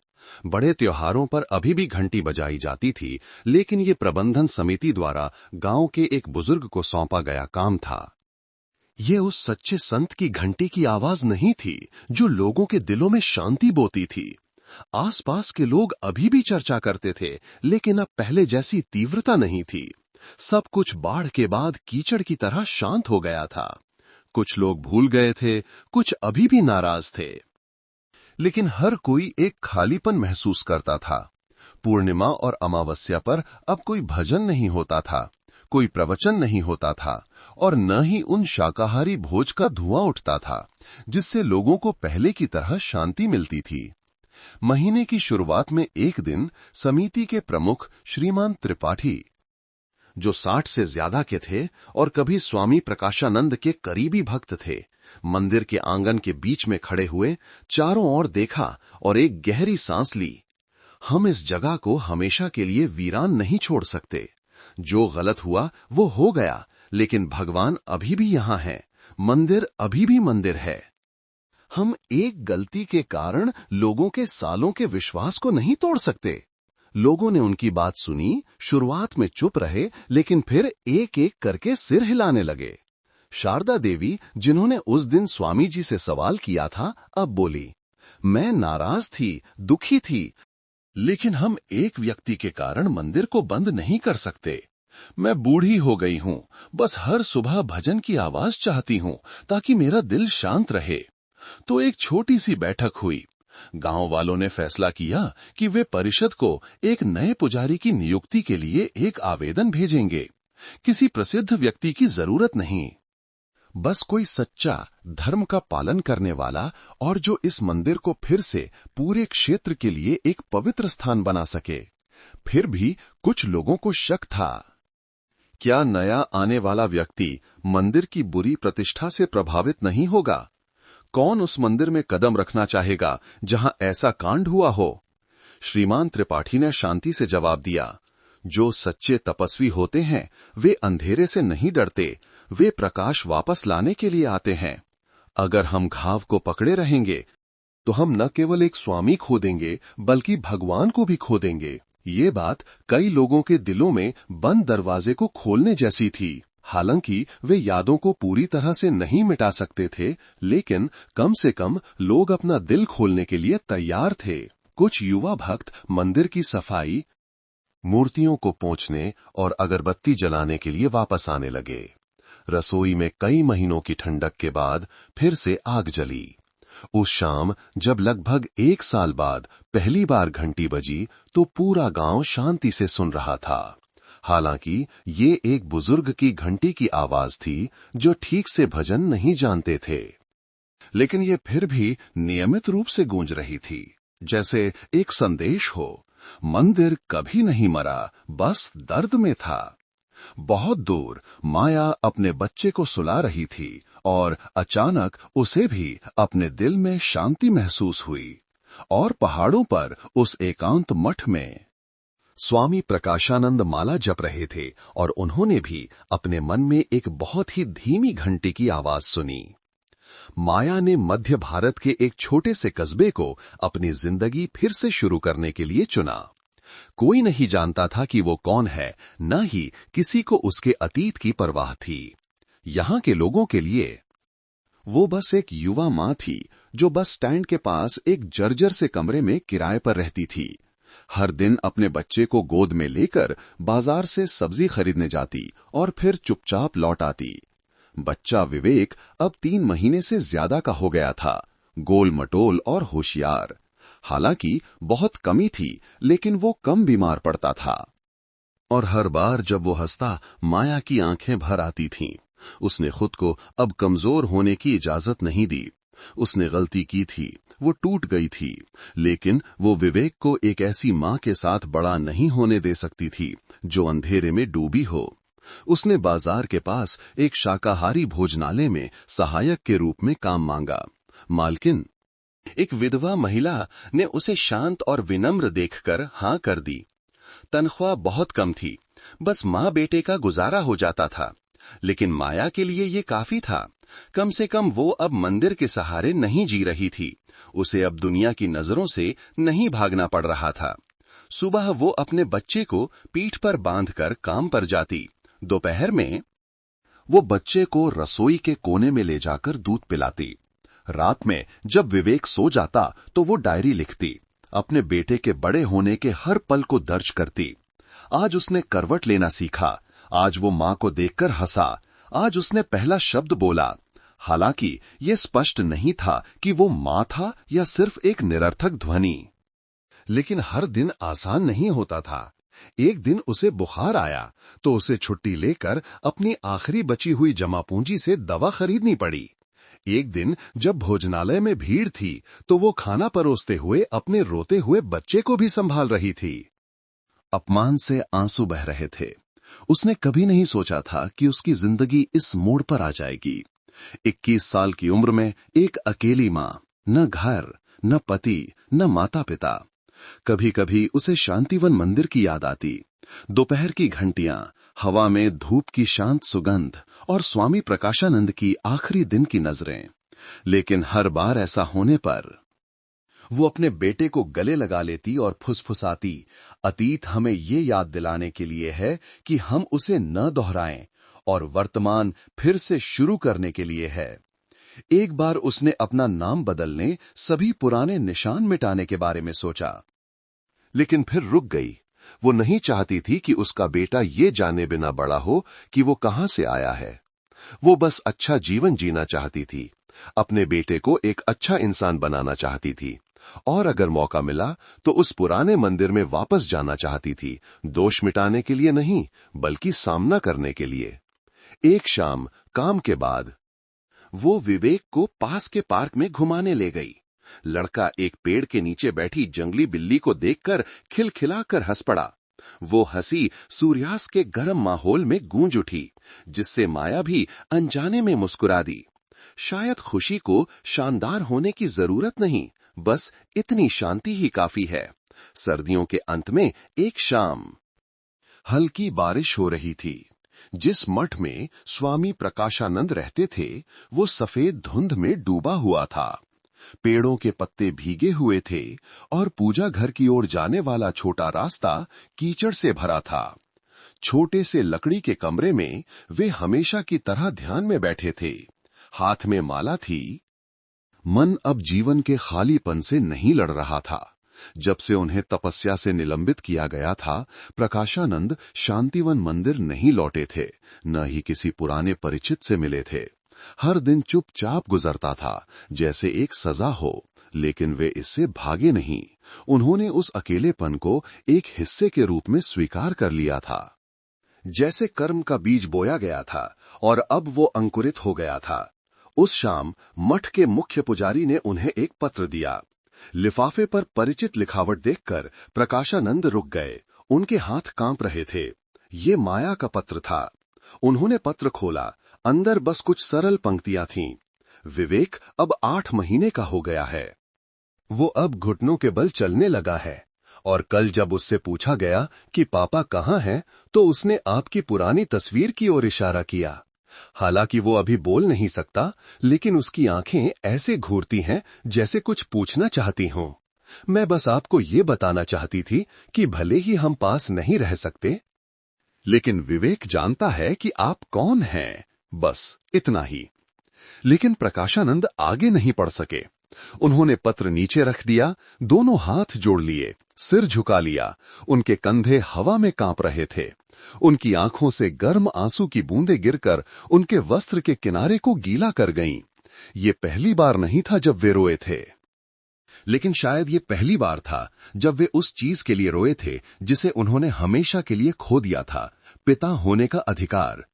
बड़े त्योहारों पर अभी भी घंटी बजाई जाती थी, लेकिन ये प्रबंधन समिति द्वारा गांव के एक बुजुर्ग को सौंपा गया काम था। ये उस सच्चे संत की घंटी की आवाज नहीं थी जो लोगों के दिलों में शांति बोती थी। आसपास के लोग अभी भी चर्चा करते थे, लेकिन अब पहले जैसी तीव्रता नहीं थी। सब कुछ बाढ़ के बाद कीचड़ की तरह शांत हो गया था। कुछ लोग भूल गए थे, कुछ अभी भी नाराज थे, लेकिन हर कोई एक खालीपन महसूस करता था। पूर्णिमा और अमावस्या पर अब कोई भजन नहीं होता था, कोई प्रवचन नहीं होता था, और न ही उन शाकाहारी भोज का धुआं उठता था जिससे लोगों को पहले की तरह शांति मिलती थी। महीने की शुरुआत में एक दिन समिति के प्रमुख श्रीमान त्रिपाठी, जो 60 से ज्यादा के थे और कभी स्वामी प्रकाशानंद के करीबी भक्त थे, मंदिर के आंगन के बीच में खड़े हुए चारों ओर देखा और एक गहरी सांस ली। हम इस जगह को हमेशा के लिए वीरान नहीं छोड़ सकते। जो गलत हुआ वो हो गया, लेकिन भगवान अभी भी यहां है, मंदिर अभी भी मंदिर है। हम एक गलती के कारण लोगों के सालों के विश्वास को नहीं तोड़ सकते। लोगों ने उनकी बात सुनी, शुरुआत में चुप रहे, लेकिन फिर एक एक करके सिर हिलाने लगे। शारदा देवी, जिन्होंने उस दिन स्वामी जी से सवाल किया था, अब बोली, मैं नाराज थी, दुखी थी, लेकिन हम एक व्यक्ति के कारण मंदिर को बंद नहीं कर सकते। मैं बूढ़ी हो गई हूं, बस हर सुबह भजन की आवाज चाहती हूं ताकि मेरा दिल शांत रहे। तो एक छोटी सी बैठक हुई। गांव वालों ने फैसला किया कि वे परिषद को एक नए पुजारी की नियुक्ति के लिए एक आवेदन भेजेंगे। किसी प्रसिद्ध व्यक्ति की जरूरत नहीं, बस कोई सच्चा धर्म का पालन करने वाला और जो इस मंदिर को फिर से पूरे क्षेत्र के लिए एक पवित्र स्थान बना सके। फिर भी कुछ लोगों को शक था, क्या नया आने वाला व्यक्ति मंदिर की बुरी प्रतिष्ठा से प्रभावित नहीं होगा? कौन उस मंदिर में कदम रखना चाहेगा जहां ऐसा कांड हुआ हो? श्रीमान त्रिपाठी ने शांति से जवाब दिया, जो सच्चे तपस्वी होते हैं वे अंधेरे से नहीं डरते, वे प्रकाश वापस लाने के लिए आते हैं। अगर हम घाव को पकड़े रहेंगे तो हम न केवल एक स्वामी खो देंगे बल्कि भगवान को भी खो देंगे। ये बात कई लोगों के दिलों में बंद दरवाजे को खोलने जैसी थी। हालांकि वे यादों को पूरी तरह से नहीं मिटा सकते थे, लेकिन कम से कम लोग अपना दिल खोलने के लिए तैयार थे। कुछ युवा भक्त मंदिर की सफाई, मूर्तियों को पोंछने और अगरबत्ती जलाने के लिए वापस आने लगे। रसोई में कई महीनों की ठंडक के बाद फिर से आग जली। उस शाम जब लगभग 1 साल बाद पहली बार घंटी बजी तो पूरा गांव शांति से सुन रहा था। हालांकि ये एक बुजुर्ग की घंटी की आवाज थी जो ठीक से भजन नहीं जानते थे, लेकिन ये फिर भी नियमित रूप से गूंज रही थी, जैसे एक संदेश हो। मंदिर कभी नहीं मरा, बस दर्द में था। बहुत दूर माया अपने बच्चे को सुला रही थी और अचानक उसे भी अपने दिल में शांति महसूस हुई। और पहाड़ों पर उस एकांत मठ में स्वामी प्रकाशानंद माला जप रहे थे और उन्होंने भी अपने मन में एक बहुत ही धीमी घंटी की आवाज सुनी। माया ने मध्य भारत के एक छोटे से कस्बे को अपनी जिंदगी फिर से शुरू करने के लिए चुना। कोई नहीं जानता था कि वो कौन है, न ही किसी को उसके अतीत की परवाह थी। यहां के लोगों के लिए वो बस एक युवा मां थी जो बस स्टैंड के पास एक जर्जर से कमरे में किराए पर रहती थी। हर दिन अपने बच्चे को गोद में लेकर बाजार से सब्जी खरीदने जाती और फिर चुपचाप लौट आती। बच्चा विवेक अब 3 महीने से ज्यादा का हो गया था, गोल मटोल और होशियार। हालांकि बहुत कमी थी, लेकिन वो कम बीमार पड़ता था और हर बार जब वो हंसता, माया की आंखें भर आती थीं। उसने खुद को अब कमजोर होने की इजाजत नहीं दी। उसने गलती की थी, वो टूट गई थी, लेकिन वो विवेक को एक ऐसी मां के साथ बड़ा नहीं होने दे सकती थी जो अंधेरे में डूबी हो। उसने बाजार के पास एक शाकाहारी भोजनालय में सहायक के रूप में काम मांगा। मालकिन, एक विधवा महिला, ने उसे शांत और विनम्र देखकर हां कर दी। तनख्वाह बहुत कम थी, बस मां बेटे का गुजारा हो जाता था, लेकिन माया के लिए ये काफी था। कम से कम वो अब मंदिर के सहारे नहीं जी रही थी। उसे अब दुनिया की नजरों से नहीं भागना पड़ रहा था। सुबह वो अपने बच्चे को पीठ पर बांधकर काम पर जाती। दोपहर में वो बच्चे को रसोई के कोने में ले जाकर दूध पिलाती। रात में जब विवेक सो जाता तो वो डायरी लिखती, अपने बेटे के बड़े होने के हर पल को दर्ज करती। आज उसने करवट लेना सीखा, आज वो मां को देखकर हंसा, आज उसने पहला शब्द बोला। हालांकि ये स्पष्ट नहीं था कि वो मां था या सिर्फ एक निरर्थक ध्वनि। लेकिन हर दिन आसान नहीं होता था। एक दिन उसे बुखार आया तो उसे छुट्टी लेकर अपनी आखिरी बची हुई जमा पूंजी से दवा खरीदनी पड़ी। एक दिन जब भोजनालय में भीड़ थी तो वो खाना परोसते हुए अपने रोते हुए बच्चे को भी संभाल रही थी। अपमान से आंसू बह रहे थे। उसने कभी नहीं सोचा था कि उसकी जिंदगी इस मोड़ पर आ जाएगी। 21 साल की उम्र में एक अकेली मां, न घर, न पति, न माता पिता। कभी कभी उसे शांतिवन मंदिर की याद आती। दोपहर की घंटियां, हवा में धूप की शांत सुगंध और स्वामी प्रकाशानंद की आखिरी दिन की नजरें। लेकिन हर बार ऐसा होने पर वो अपने बेटे को गले लगा लेती और फुसफुसाती, अतीत हमें ये याद दिलाने के लिए है कि हम उसे न दोहराएं और वर्तमान फिर से शुरू करने के लिए है। एक बार उसने अपना नाम बदलने, सभी पुराने निशान मिटाने के बारे में सोचा, लेकिन फिर रुक गई। वो नहीं चाहती थी कि उसका बेटा ये जाने बिना बड़ा हो कि वो कहां से आया है। वो बस अच्छा जीवन जीना चाहती थी, अपने बेटे को एक अच्छा इंसान बनाना चाहती थी और अगर मौका मिला तो उस पुराने मंदिर में वापस जाना चाहती थी, दोष मिटाने के लिए नहीं बल्कि सामना करने के लिए। एक शाम काम के बाद वो विवेक को पास के पार्क में घुमाने ले गई। लड़का एक पेड़ के नीचे बैठी जंगली बिल्ली को देखकर खिलखिलाकर हंस पड़ा। वो हंसी सूर्यास्त के गर्म माहौल में गूंज उठी, जिससे माया भी अनजाने में मुस्कुरा दी। शायद खुशी को शानदार होने की जरूरत नहीं, बस इतनी शांति ही काफी है। सर्दियों के अंत में एक शाम हल्की बारिश हो रही थी। जिस मठ में स्वामी प्रकाशानंद रहते थे वो सफेद धुंध में डूबा हुआ था। पेड़ों के पत्ते भीगे हुए थे और पूजा घर की ओर जाने वाला छोटा रास्ता कीचड़ से भरा था। छोटे से लकड़ी के कमरे में वे हमेशा की तरह ध्यान में बैठे थे। हाथ में माला थी। मन अब जीवन के खालीपन से नहीं लड़ रहा था। जब से उन्हें तपस्या से निलंबित किया गया था, प्रकाशानंद शांतिवन मंदिर नहीं लौटे थे, न ही किसी पुराने परिचित से मिले थे। हर दिन चुपचाप गुजरता था, जैसे एक सजा हो, लेकिन वे इससे भागे नहीं। उन्होंने उस अकेलेपन को एक हिस्से के रूप में स्वीकार कर लिया था। जैसे कर्म का बीज बोया गया था और अब वो अंकुरित हो गया था। उस शाम मठ के मुख्य पुजारी ने उन्हें एक पत्र दिया। लिफाफे पर परिचित लिखावट देखकर प्रकाशानंद रुक गए। उनके हाथ कांप रहे थे। ये माया का पत्र था। उन्होंने पत्र खोला। अंदर बस कुछ सरल पंक्तियां थीं। विवेक अब 8 महीने का हो गया है। वो अब घुटनों के बल चलने लगा है और कल जब उससे पूछा गया कि पापा कहाँ हैं, तो उसने आपकी पुरानी तस्वीर की ओर इशारा किया। हालांकि वो अभी बोल नहीं सकता, लेकिन उसकी आंखें ऐसे घूरती हैं जैसे कुछ पूछना चाहती हों। मैं बस आपको ये बताना चाहती थी कि भले ही हम पास नहीं रह सकते, लेकिन विवेक जानता है कि आप कौन हैं, बस इतना ही। लेकिन प्रकाशानंद आगे नहीं बढ़ सके। उन्होंने पत्र नीचे रख दिया, दोनों हाथ जोड़ लिए, सिर झुका लिया। उनके कंधे हवा में कांप रहे थे। उनकी आंखों से गर्म आंसू की बूंदें गिरकर उनके वस्त्र के किनारे को गीला कर गईं। ये पहली बार नहीं था जब वे रोए थे, लेकिन शायद ये पहली बार था जब वे उस चीज के लिए रोए थे जिसे उन्होंने हमेशा के लिए खो दिया था, पिता होने का अधिकार।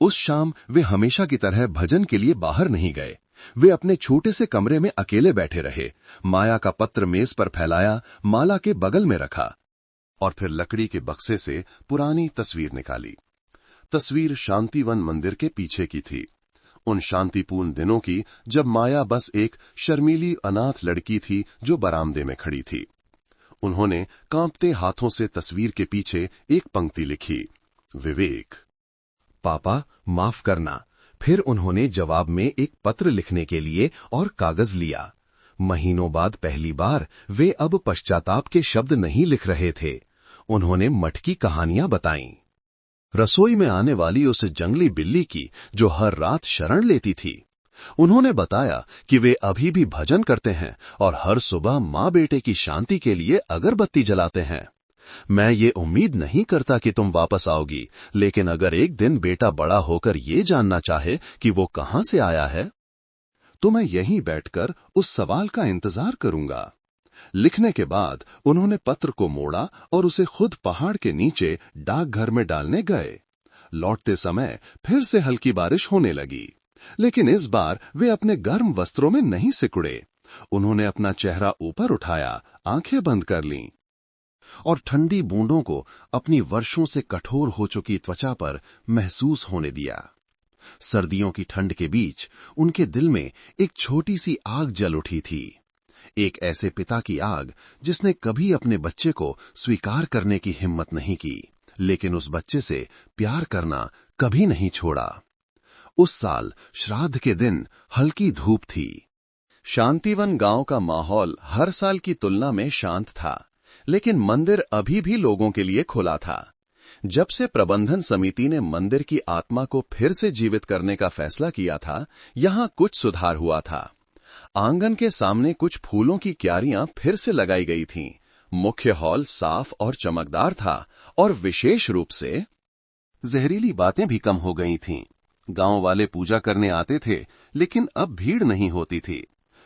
उस शाम वे हमेशा की तरह भजन के लिए बाहर नहीं गए। वे अपने छोटे से कमरे में अकेले बैठे रहे। माया का पत्र मेज पर फैलाया, माला के बगल में रखा और फिर लकड़ी के बक्से से पुरानी तस्वीर निकाली। तस्वीर शांतिवन मंदिर के पीछे की थी, उन शांतिपूर्ण दिनों की जब माया बस एक शर्मीली अनाथ लड़की थी जो बरामदे में खड़ी थी। उन्होंने कांपते हाथों से तस्वीर के पीछे एक पंक्ति लिखी, विवेक। पापा माफ करना। फिर उन्होंने जवाब में एक पत्र लिखने के लिए और कागज लिया। महीनों बाद पहली बार वे अब पश्चाताप के शब्द नहीं लिख रहे थे। उन्होंने मठ की कहानियां बताईं। रसोई में आने वाली उस जंगली बिल्ली की जो हर रात शरण लेती थी। उन्होंने बताया कि वे अभी भी भजन करते हैं और हर सुबह माँ बेटे की शांति के लिए अगरबत्ती जलाते हैं। मैं ये उम्मीद नहीं करता कि तुम वापस आओगी, लेकिन अगर एक दिन बेटा बड़ा होकर ये जानना चाहे कि वो कहां से आया है, तो मैं यहीं बैठकर उस सवाल का इंतजार करूंगा। लिखने के बाद उन्होंने पत्र को मोड़ा और उसे खुद पहाड़ के नीचे डाकघर में डालने गए। लौटते समय फिर से हल्की बारिश होने लगी, लेकिन इस बार वे अपने गर्म वस्त्रों में नहीं सिकुड़े। उन्होंने अपना चेहरा ऊपर उठाया, आंखें बंद कर लीं और ठंडी बूंदों को अपनी वर्षों से कठोर हो चुकी त्वचा पर महसूस होने दिया। सर्दियों की ठंड के बीच उनके दिल में एक छोटी सी आग जल उठी थी, एक ऐसे पिता की आग जिसने कभी अपने बच्चे को स्वीकार करने की हिम्मत नहीं की, लेकिन उस बच्चे से प्यार करना कभी नहीं छोड़ा। उस साल श्राद्ध के दिन हल्की धूप थी। शांतिवन गांव का माहौल हर साल की तुलना में शांत था, लेकिन मंदिर अभी भी लोगों के लिए खुला था। जब से प्रबंधन समिति ने मंदिर की आत्मा को फिर से जीवित करने का फैसला किया था, यहां कुछ सुधार हुआ था। आंगन के सामने कुछ फूलों की क्यारियां फिर से लगाई गई थीं। मुख्य हॉल साफ और चमकदार था और विशेष रूप से जहरीली बातें भी कम हो गई थीं। गांव वाले पूजा करने आते थे, लेकिन अब भीड़ नहीं होती थी।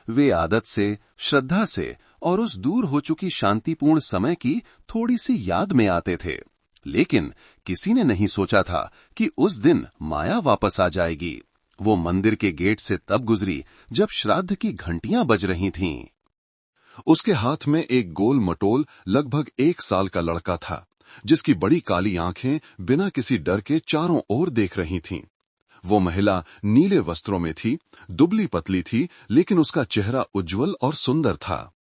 वे आदत से, श्रद्धा से और उस दूर हो चुकी शांतिपूर्ण समय की थोड़ी सी याद में आते थे। लेकिन किसी ने नहीं सोचा था कि उस दिन माया वापस आ जाएगी। वो मंदिर के गेट से तब गुजरी जब श्राद्ध की घंटियां बज रही थीं। उसके हाथ में एक गोल मटोल लगभग 1 साल का लड़का था, जिसकी बड़ी काली आंखें बिना किसी डर के चारों ओर देख रही थीं। वो महिला नीले वस्त्रों में थी, दुबली पतली थी, लेकिन उसका चेहरा उज्जवल और सुंदर था।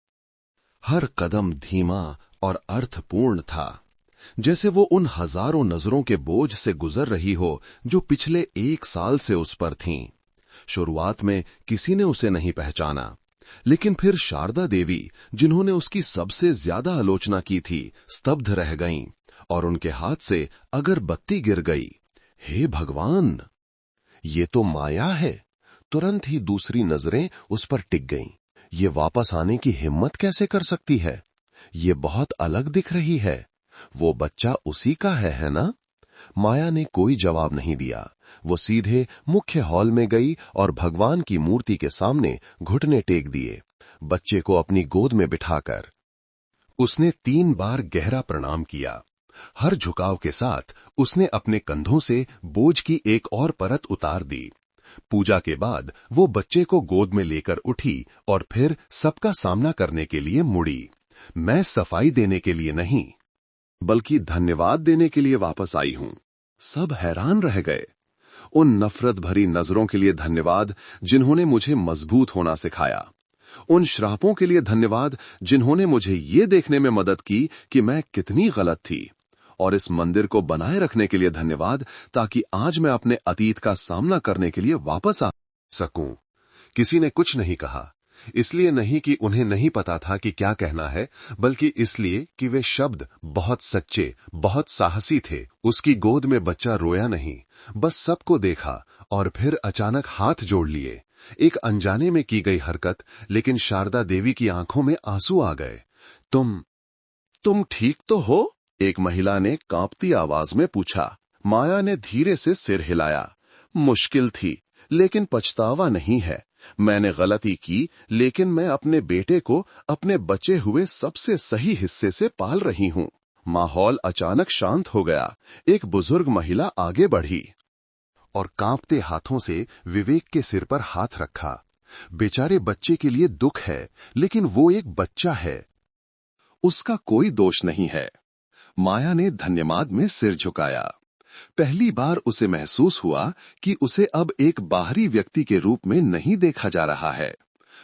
हर कदम धीमा और अर्थपूर्ण था, जैसे वो उन हजारों नजरों के बोझ से गुजर रही हो जो पिछले 1 साल से उस पर थीं। शुरुआत में किसी ने उसे नहीं पहचाना, लेकिन फिर शारदा देवी, जिन्होंने उसकी सबसे ज्यादा आलोचना की थी, स्तब्ध रह गईं और उनके हाथ से अगरबत्ती गिर गई। हे भगवान, ये तो माया है। तुरंत ही दूसरी नजरें उस पर टिक गईं। ये वापस आने की हिम्मत कैसे कर सकती है? ये बहुत अलग दिख रही है। वो बच्चा उसी का है ना? माया ने कोई जवाब नहीं दिया। वो सीधे मुख्य हॉल में गई और भगवान की मूर्ति के सामने घुटने टेक दिए, बच्चे को अपनी गोद में बिठाकर। उसने 3 बार गहरा प्रणाम किया। हर झुकाव के साथ उसने अपने कंधों से बोझ की एक और परत उतार दी। पूजा के बाद वो बच्चे को गोद में लेकर उठी और फिर सबका सामना करने के लिए मुड़ी। मैं सफाई देने के लिए नहीं, बल्कि धन्यवाद देने के लिए वापस आई हूं। सब हैरान रह गए। उन नफरत भरी नजरों के लिए धन्यवाद जिन्होंने मुझे मजबूत होना सिखाया। उन श्रापों के लिए धन्यवाद जिन्होंने मुझे ये देखने में मदद की कि मैं कितनी गलत थी, और इस मंदिर को बनाए रखने के लिए धन्यवाद ताकि आज मैं अपने अतीत का सामना करने के लिए वापस आ सकूं। किसी ने कुछ नहीं कहा, इसलिए नहीं कि उन्हें नहीं पता था कि क्या कहना है, बल्कि इसलिए कि वे शब्द बहुत सच्चे, बहुत साहसी थे। उसकी गोद में बच्चा रोया नहीं, बस सबको देखा और फिर अचानक हाथ जोड़ लिए। एक अनजाने में की गई हरकत, लेकिन शारदा देवी की आंखों में आंसू आ गए। तुम ठीक तो हो? एक महिला ने कांपती आवाज में पूछा। माया ने धीरे से सिर हिलाया। मुश्किल थी, लेकिन पछतावा नहीं है। मैंने गलती की, लेकिन मैं अपने बेटे को अपने बचे हुए सबसे सही हिस्से से पाल रही हूं। माहौल अचानक शांत हो गया। एक बुजुर्ग महिला आगे बढ़ी और कांपते हाथों से विवेक के सिर पर हाथ रखा। बेचारे बच्चे के लिए दुख है, लेकिन वो एक बच्चा है, उसका कोई दोष नहीं है। माया ने धन्यवाद में सिर झुकाया। पहली बार उसे महसूस हुआ कि उसे अब एक बाहरी व्यक्ति के रूप में नहीं देखा जा रहा है।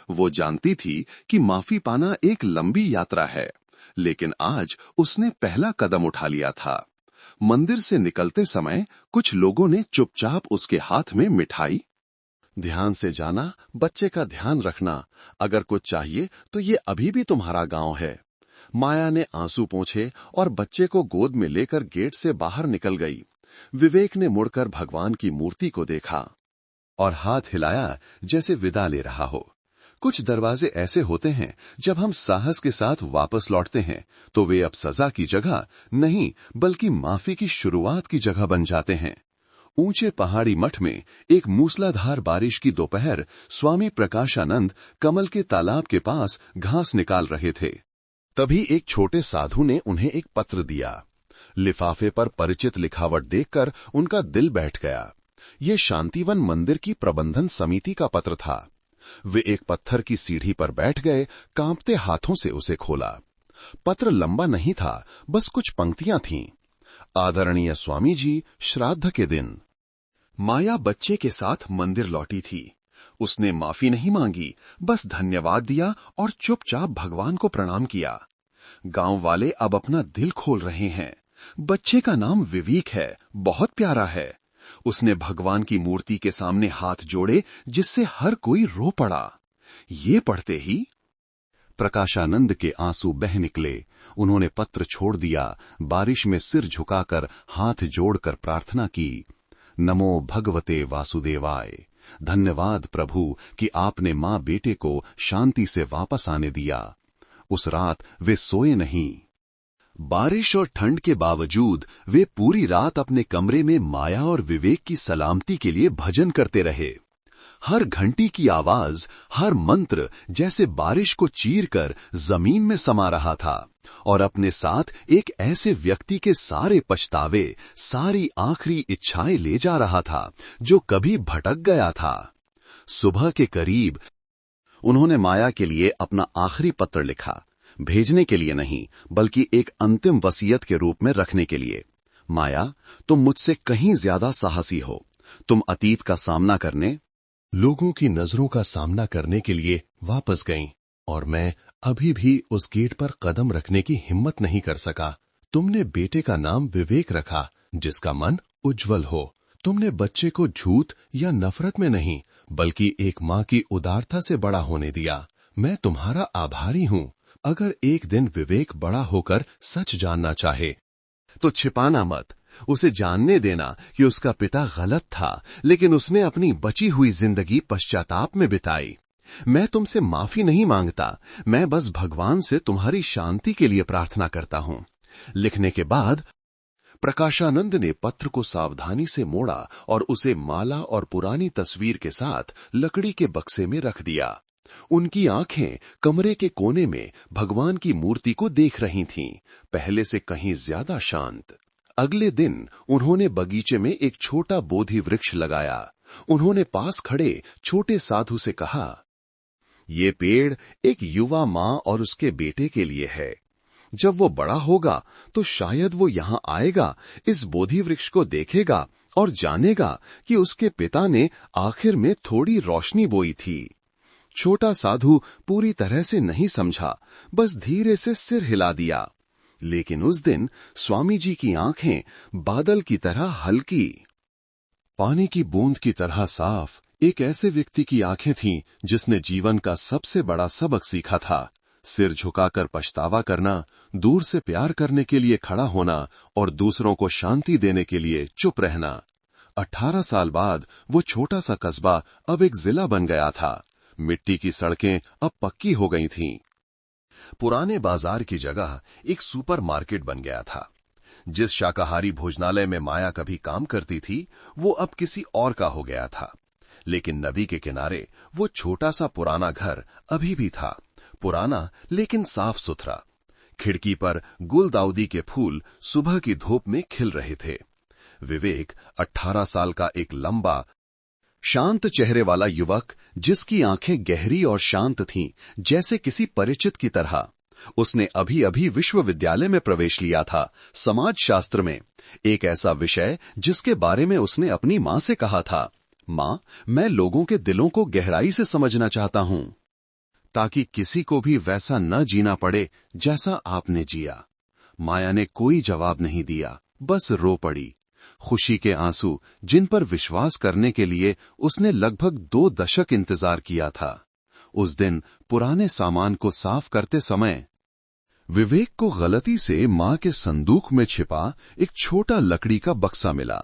वो जानती थी कि माफी पाना एक लंबी यात्रा है, लेकिन आज उसने पहला कदम उठा लिया था। मंदिर से निकलते समय कुछ लोगों ने चुपचाप उसके हाथ में मिठाई, ध्यान से जाना, बच्चे का ध्यान रखना, अगर कुछ चाहिए तो ये अभी भी तुम्हारा गांव है। माया ने आंसू पोंछे और बच्चे को गोद में लेकर गेट से बाहर निकल गई। विवेक ने मुड़कर भगवान की मूर्ति को देखा और हाथ हिलाया जैसे विदा ले रहा हो। कुछ दरवाजे ऐसे होते हैं, जब हम साहस के साथ वापस लौटते हैं तो वे अब सजा की जगह नहीं, बल्कि माफी की शुरुआत की जगह बन जाते हैं। ऊंचे पहाड़ी मठ में एक मूसलाधार बारिश की दोपहर स्वामी प्रकाशानंद कमल के तालाब के पास घास निकाल रहे थे। तभी एक छोटे साधु ने उन्हें एक पत्र दिया। लिफाफे पर परिचित लिखावट देखकर उनका दिल बैठ गया। ये शांतिवन मंदिर की प्रबंधन समिति का पत्र था। वे एक पत्थर की सीढ़ी पर बैठ गए, कांपते हाथों से उसे खोला। पत्र लंबा नहीं था, बस कुछ पंक्तियां थीं। आदरणीय स्वामी जी, श्राद्ध के दिन। माया बच्चे के साथ मंदिर लौटी थी। उसने माफी नहीं मांगी, बस धन्यवाद दिया और चुपचाप भगवान को प्रणाम किया। गांव वाले अब अपना दिल खोल रहे हैं। बच्चे का नाम विवेक है, बहुत प्यारा है। उसने भगवान की मूर्ति के सामने हाथ जोड़े, जिससे हर कोई रो पड़ा। ये पढ़ते ही प्रकाशानंद के आंसू बह निकले। उन्होंने पत्र छोड़ दिया, बारिश में सिर झुकाकर हाथ जोड़कर प्रार्थना की। नमो भगवते वासुदेवाय। धन्यवाद प्रभु कि आपने मां बेटे को शांति से वापस आने दिया। उस रात वे सोए नहीं। बारिश और ठंड के बावजूद वे पूरी रात अपने कमरे में माया और विवेक की सलामती के लिए भजन करते रहे। हर घंटी की आवाज, हर मंत्र जैसे बारिश को चीरकर जमीन में समा रहा था और अपने साथ एक ऐसे व्यक्ति के सारे पछतावे, सारी आखिरी इच्छाएं ले जा रहा था जो कभी भटक गया था। सुबह के करीब उन्होंने माया के लिए अपना आखिरी पत्र लिखा, भेजने के लिए नहीं, बल्कि एक अंतिम वसीयत के रूप में रखने के लिए। माया, तुम मुझसे कहीं ज्यादा साहसी हो। तुम अतीत का सामना करने, लोगों की नजरों का सामना करने के लिए वापस गईं, और मैं अभी भी उस गेट पर कदम रखने की हिम्मत नहीं कर सका। तुमने बेटे का नाम विवेक रखा, जिसका मन उज्जवल हो। तुमने बच्चे को झूठ या नफरत में नहीं, बल्कि एक मां की उदारता से बड़ा होने दिया। मैं तुम्हारा आभारी हूं। अगर एक दिन विवेक बड़ा होकर सच जानना चाहे तो छिपाना मत। उसे जानने देना कि उसका पिता गलत था, लेकिन उसने अपनी बची हुई जिंदगी पश्चाताप में बिताई। मैं तुमसे माफी नहीं मांगता, मैं बस भगवान से तुम्हारी शांति के लिए प्रार्थना करता हूं। लिखने के बाद प्रकाशानंद ने पत्र को सावधानी से मोड़ा और उसे माला और पुरानी तस्वीर के साथ लकड़ी के बक्से में रख दिया। उनकी आंखें कमरे के कोने में भगवान की मूर्ति को देख रही थीं, पहले से कहीं ज्यादा शांत। अगले दिन उन्होंने बगीचे में एक छोटा बोधि वृक्ष लगाया। उन्होंने पास खड़े छोटे साधु से कहा, ये पेड़ एक युवा मां और उसके बेटे के लिए है। जब वो बड़ा होगा तो शायद वो यहां आएगा, इस बोधि वृक्ष को देखेगा और जानेगा कि उसके पिता ने आखिर में थोड़ी रोशनी बोई थी। छोटा साधु पूरी तरह से नहीं समझा, बस धीरे से सिर हिला दिया। लेकिन उस दिन स्वामी जी की आंखें बादल की तरह हल्की, पानी की बूंद की तरह साफ, एक ऐसे व्यक्ति की आंखें थीं जिसने जीवन का सबसे बड़ा सबक सीखा था। सिर झुकाकर पछतावा करना, दूर से प्यार करने के लिए खड़ा होना और दूसरों को शांति देने के लिए चुप रहना। 18 साल बाद वो छोटा सा कस्बा अब एक जिला बन गया था। मिट्टी की सड़कें अब पक्की हो गई थीं। पुराने बाजार की जगह एक सुपरमार्केट बन गया था। जिस शाकाहारी भोजनालय में माया कभी काम करती थी, वो अब किसी और का हो गया था। लेकिन नदी के किनारे वो छोटा सा पुराना घर अभी भी था, पुराना लेकिन साफ सुथरा। खिड़की पर गुलदाउदी के फूल सुबह की धूप में खिल रहे थे। विवेक 18 साल का एक लंबा, शांत चेहरे वाला युवक, जिसकी आंखें गहरी और शांत थीं, जैसे किसी परिचित की तरह। उसने अभी अभी विश्वविद्यालय में प्रवेश लिया था, समाजशास्त्र में, एक ऐसा विषय जिसके बारे में उसने अपनी मां से कहा था, मां, मैं लोगों के दिलों को गहराई से समझना चाहता हूं, ताकि किसी को भी वैसा न जीना पड़े जैसा आपने जिया। माया ने कोई जवाब नहीं दिया, बस रो पड़ी। खुशी के आंसू जिन पर विश्वास करने के लिए उसने लगभग 2 दशक इंतजार किया था। उस दिन पुराने सामान को साफ करते समय विवेक को गलती से मां के संदूक में छिपा एक छोटा लकड़ी का बक्सा मिला।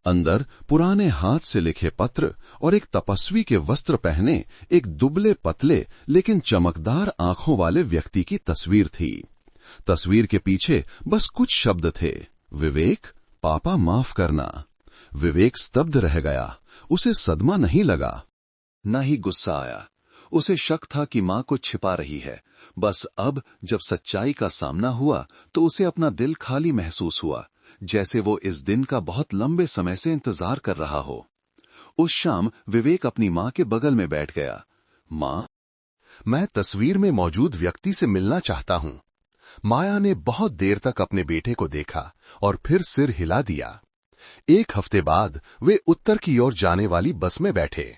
अंदर पुराने हाथ से लिखे पत्र और एक तपस्वी के वस्त्र पहने एक दुबले पतले लेकिन चमकदार आंखों वाले व्यक्ति की तस्वीर थी। तस्वीर के पीछे बस कुछ शब्द थे, विवेक, पापा माफ करना। विवेक स्तब्ध रह गया। उसे सदमा नहीं लगा, न ही गुस्सा आया। उसे शक था कि मां कुछ छिपा रही है। बस अब जब सच्चाई का सामना हुआ तो उसे अपना दिल खाली महसूस हुआ, जैसे वो इस दिन का बहुत लंबे समय से इंतजार कर रहा हो। उस शाम विवेक अपनी मां के बगल में बैठ गया। मां, मैं तस्वीर में मौजूद व्यक्ति से मिलना चाहता हूं। माया ने बहुत देर तक अपने बेटे को देखा और फिर सिर हिला दिया। 1 हफ्ते बाद वे उत्तर की ओर जाने वाली बस में बैठे,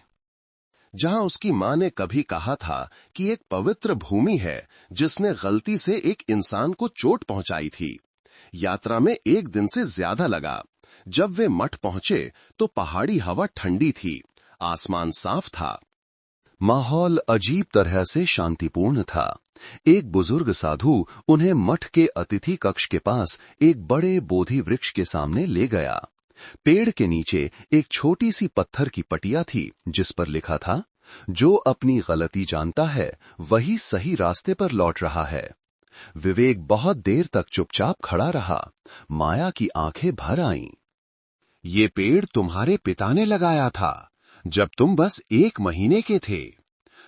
जहां उसकी मां ने कभी कहा था कि एक पवित्र भूमि है जिसने गलती से एक इंसान को चोट पहुंचाई थी। यात्रा में 1 दिन से ज्यादा लगा। जब वे मठ पहुंचे तो पहाड़ी हवा ठंडी थी, आसमान साफ था, माहौल अजीब तरह से शांतिपूर्ण था। एक बुजुर्ग साधु उन्हें मठ के अतिथि कक्ष के पास एक बड़े बोधि वृक्ष के सामने ले गया। पेड़ के नीचे एक छोटी सी पत्थर की पटिया थी जिस पर लिखा था, जो अपनी गलती जानता है वही सही रास्ते पर लौट रहा है। विवेक बहुत देर तक चुपचाप खड़ा रहा। माया की आंखें भर आईं। ये पेड़ तुम्हारे पिता ने लगाया था जब तुम बस 1 महीने के थे।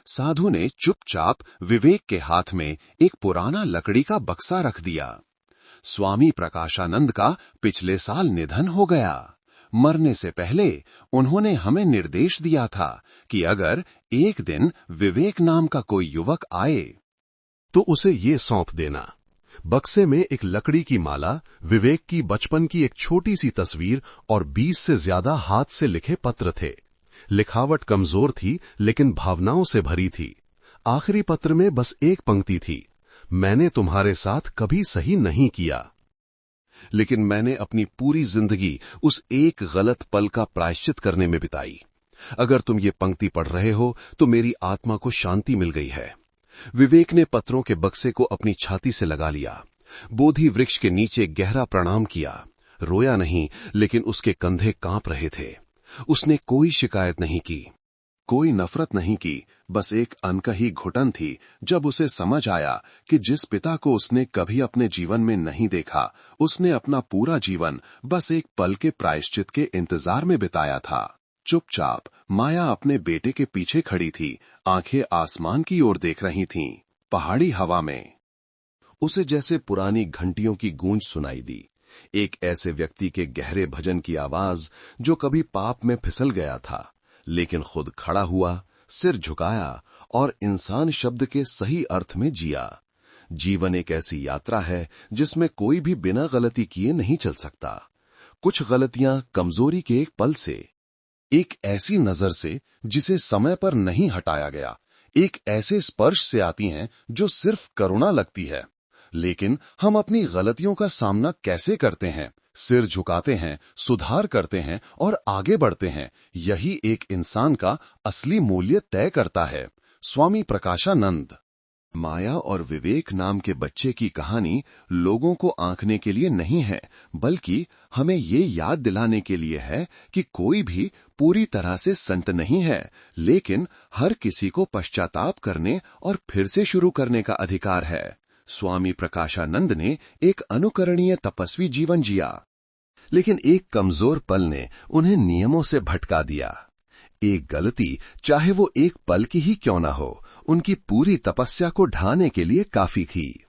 साधु ने चुपचाप विवेक के हाथ में एक पुराना लकड़ी का बक्सा रख दिया। स्वामी प्रकाशानंद का पिछले साल निधन हो गया। मरने से पहले उन्होंने हमें निर्देश दिया था कि अगर एक दिन विवेक नाम का कोई युवक आए तो उसे ये सौंप देना। बक्से में एक लकड़ी की माला, विवेक की बचपन की एक छोटी सी तस्वीर और 20 से ज्यादा हाथ से लिखे पत्र थे। लिखावट कमजोर थी लेकिन भावनाओं से भरी थी। आखिरी पत्र में बस एक पंक्ति थी, मैंने तुम्हारे साथ कभी सही नहीं किया, लेकिन मैंने अपनी पूरी जिंदगी उस एक गलत पल का प्रायश्चित करने में बिताई। अगर तुम ये पंक्ति पढ़ रहे हो तो मेरी आत्मा को शांति मिल गई है। विवेक ने पत्रों के बक्से को अपनी छाती से लगा लिया। बोधि वृक्ष के नीचे गहरा प्रणाम किया। रोया नहीं, लेकिन उसके कंधे कांप रहे थे। उसने कोई शिकायत नहीं की, कोई नफरत नहीं की, बस एक अनकही घुटन थी जब उसे समझ आया कि जिस पिता को उसने कभी अपने जीवन में नहीं देखा, उसने अपना पूरा जीवन बस एक पल के प्रायश्चित के इंतजार में बिताया था। चुपचाप माया अपने बेटे के पीछे खड़ी थी, आंखें आसमान की ओर देख रही थीं। पहाड़ी हवा में उसे जैसे पुरानी घंटियों की गूंज सुनाई दी, एक ऐसे व्यक्ति के गहरे भजन की आवाज जो कभी पाप में फिसल गया था लेकिन खुद खड़ा हुआ, सिर झुकाया और इंसान शब्द के सही अर्थ में जिया। जीवन एक ऐसी यात्रा है जिसमें कोई भी बिना गलती किए नहीं चल सकता। कुछ गलतियां कमजोरी के एक पल से, एक ऐसी नजर से जिसे समय पर नहीं हटाया गया, एक ऐसे स्पर्श से आती हैं जो सिर्फ करुणा लगती है। लेकिन हम अपनी गलतियों का सामना कैसे करते हैं, सिर झुकाते हैं, सुधार करते हैं और आगे बढ़ते हैं, यही एक इंसान का असली मूल्य तय करता है। स्वामी प्रकाशानंद। माया और विवेक नाम के बच्चे की कहानी लोगों को आंकने के लिए नहीं है, बल्कि हमें ये याद दिलाने के लिए है कि कोई भी पूरी तरह से संत नहीं है, लेकिन हर किसी को पश्चाताप करने और फिर से शुरू करने का अधिकार है। स्वामी प्रकाशानंद ने एक अनुकरणीय तपस्वी जीवन जिया, लेकिन एक कमजोर पल ने उन्हें नियमों से भटका दिया। एक गलती, चाहे वो एक पल की ही क्यों ना हो, उनकी पूरी तपस्या को ढाने के लिए काफी थी।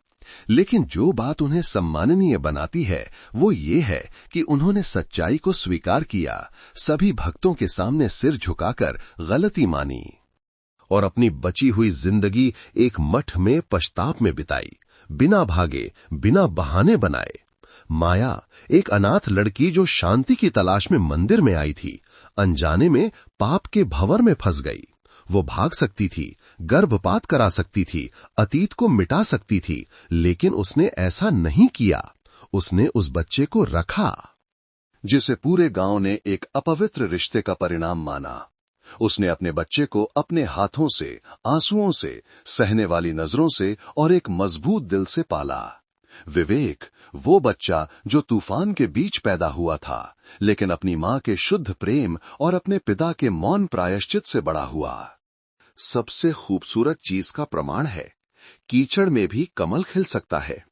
लेकिन जो बात उन्हें सम्माननीय बनाती है वो ये है कि उन्होंने सच्चाई को स्वीकार किया, सभी भक्तों के सामने सिर झुकाकर गलती मानी और अपनी बची हुई जिंदगी एक मठ में पश्चाताप में बिताई, बिना भागे, बिना बहाने बनाए। माया, एक अनाथ लड़की जो शांति की तलाश में मंदिर में आई थी, अनजाने में पाप के भंवर में फंस गई। वो भाग सकती थी, गर्भपात करा सकती थी, अतीत को मिटा सकती थी, लेकिन उसने ऐसा नहीं किया। उसने उस बच्चे को रखा, जिसे पूरे गांव ने एक अपवित्र रिश्ते का परिणाम माना। उसने अपने बच्चे को अपने हाथों से, आंसुओं से, सहने वाली नजरों से और एक मजबूत दिल से पाला। विवेक, वो बच्चा जो तूफान के बीच पैदा हुआ था, लेकिन अपनी मां के शुद्ध प्रेम और अपने पिता के मौन प्रायश्चित से बड़ा हुआ। सबसे खूबसूरत चीज का प्रमाण है, कीचड़ में भी कमल खिल सकता है।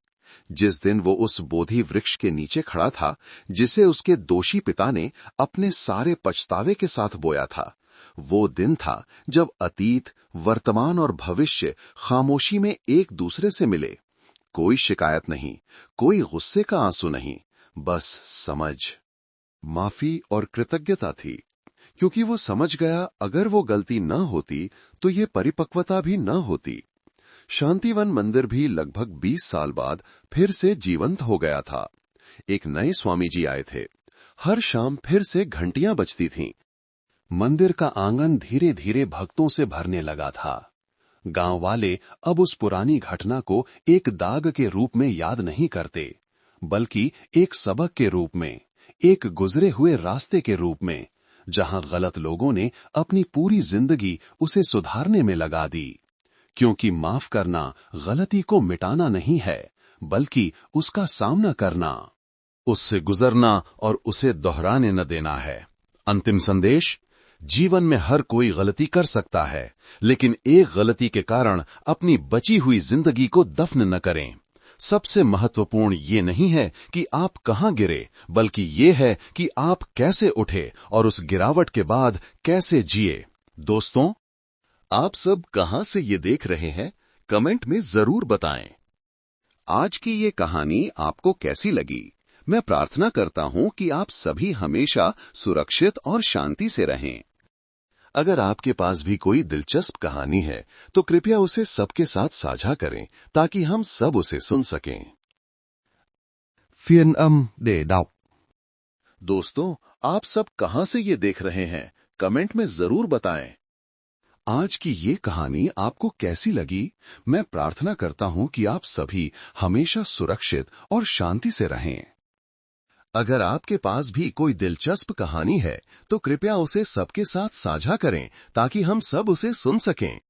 जिस दिन वो उस बोधि वृक्ष के नीचे खड़ा था, जिसे उसके दोषी पिता ने अपने सारे पछतावे के साथ बोया था, वो दिन था जब अतीत, वर्तमान और भविष्य खामोशी में एक दूसरे से मिले। कोई शिकायत नहीं, कोई गुस्से का आंसू नहीं, बस समझ, माफी और कृतज्ञता थी, क्योंकि वो समझ गया अगर वो गलती न होती तो ये परिपक्वता भी न होती। शांतिवन मंदिर भी लगभग 20 साल बाद फिर से जीवंत हो गया था। एक नए स्वामी जी आए थे। हर शाम फिर से घंटियां बजती थीं। मंदिर का आंगन धीरे धीरे भक्तों से भरने लगा था। गांव वाले अब उस पुरानी घटना को एक दाग के रूप में याद नहीं करते, बल्कि एक सबक के रूप में, एक गुजरे हुए रास्ते के रूप में, जहां गलत लोगों ने अपनी पूरी जिंदगी उसे सुधारने में लगा दी। क्योंकि माफ करना गलती को मिटाना नहीं है, बल्कि उसका सामना करना, उससे गुजरना और उसे दोहराने न देना है। अंतिम संदेश, जीवन में हर कोई गलती कर सकता है, लेकिन एक गलती के कारण अपनी बची हुई जिंदगी को दफन न करें। सबसे महत्वपूर्ण ये नहीं है कि आप कहां गिरे, बल्कि ये है कि आप कैसे उठे और उस गिरावट के बाद कैसे जिए। दोस्तों, आप सब कहां से ये देख रहे हैं, कमेंट में जरूर बताएं। आज की ये कहानी आपको कैसी लगी? मैं प्रार्थना करता हूं कि आप सभी हमेशा सुरक्षित और शांति से रहें। अगर आपके पास भी कोई दिलचस्प कहानी है तो कृपया उसे सबके साथ साझा करें ताकि हम सब उसे सुन सकें। Phiên âm để đọc। दोस्तों, आप सब कहां से ये देख रहे हैं, कमेंट में जरूर बताएं। आज की ये कहानी आपको कैसी लगी? मैं प्रार्थना करता हूं कि आप सभी हमेशा सुरक्षित और शांति से रहें। अगर आपके पास भी कोई दिलचस्प कहानी है तो कृपया उसे सबके साथ साझा करें ताकि हम सब उसे सुन सकें।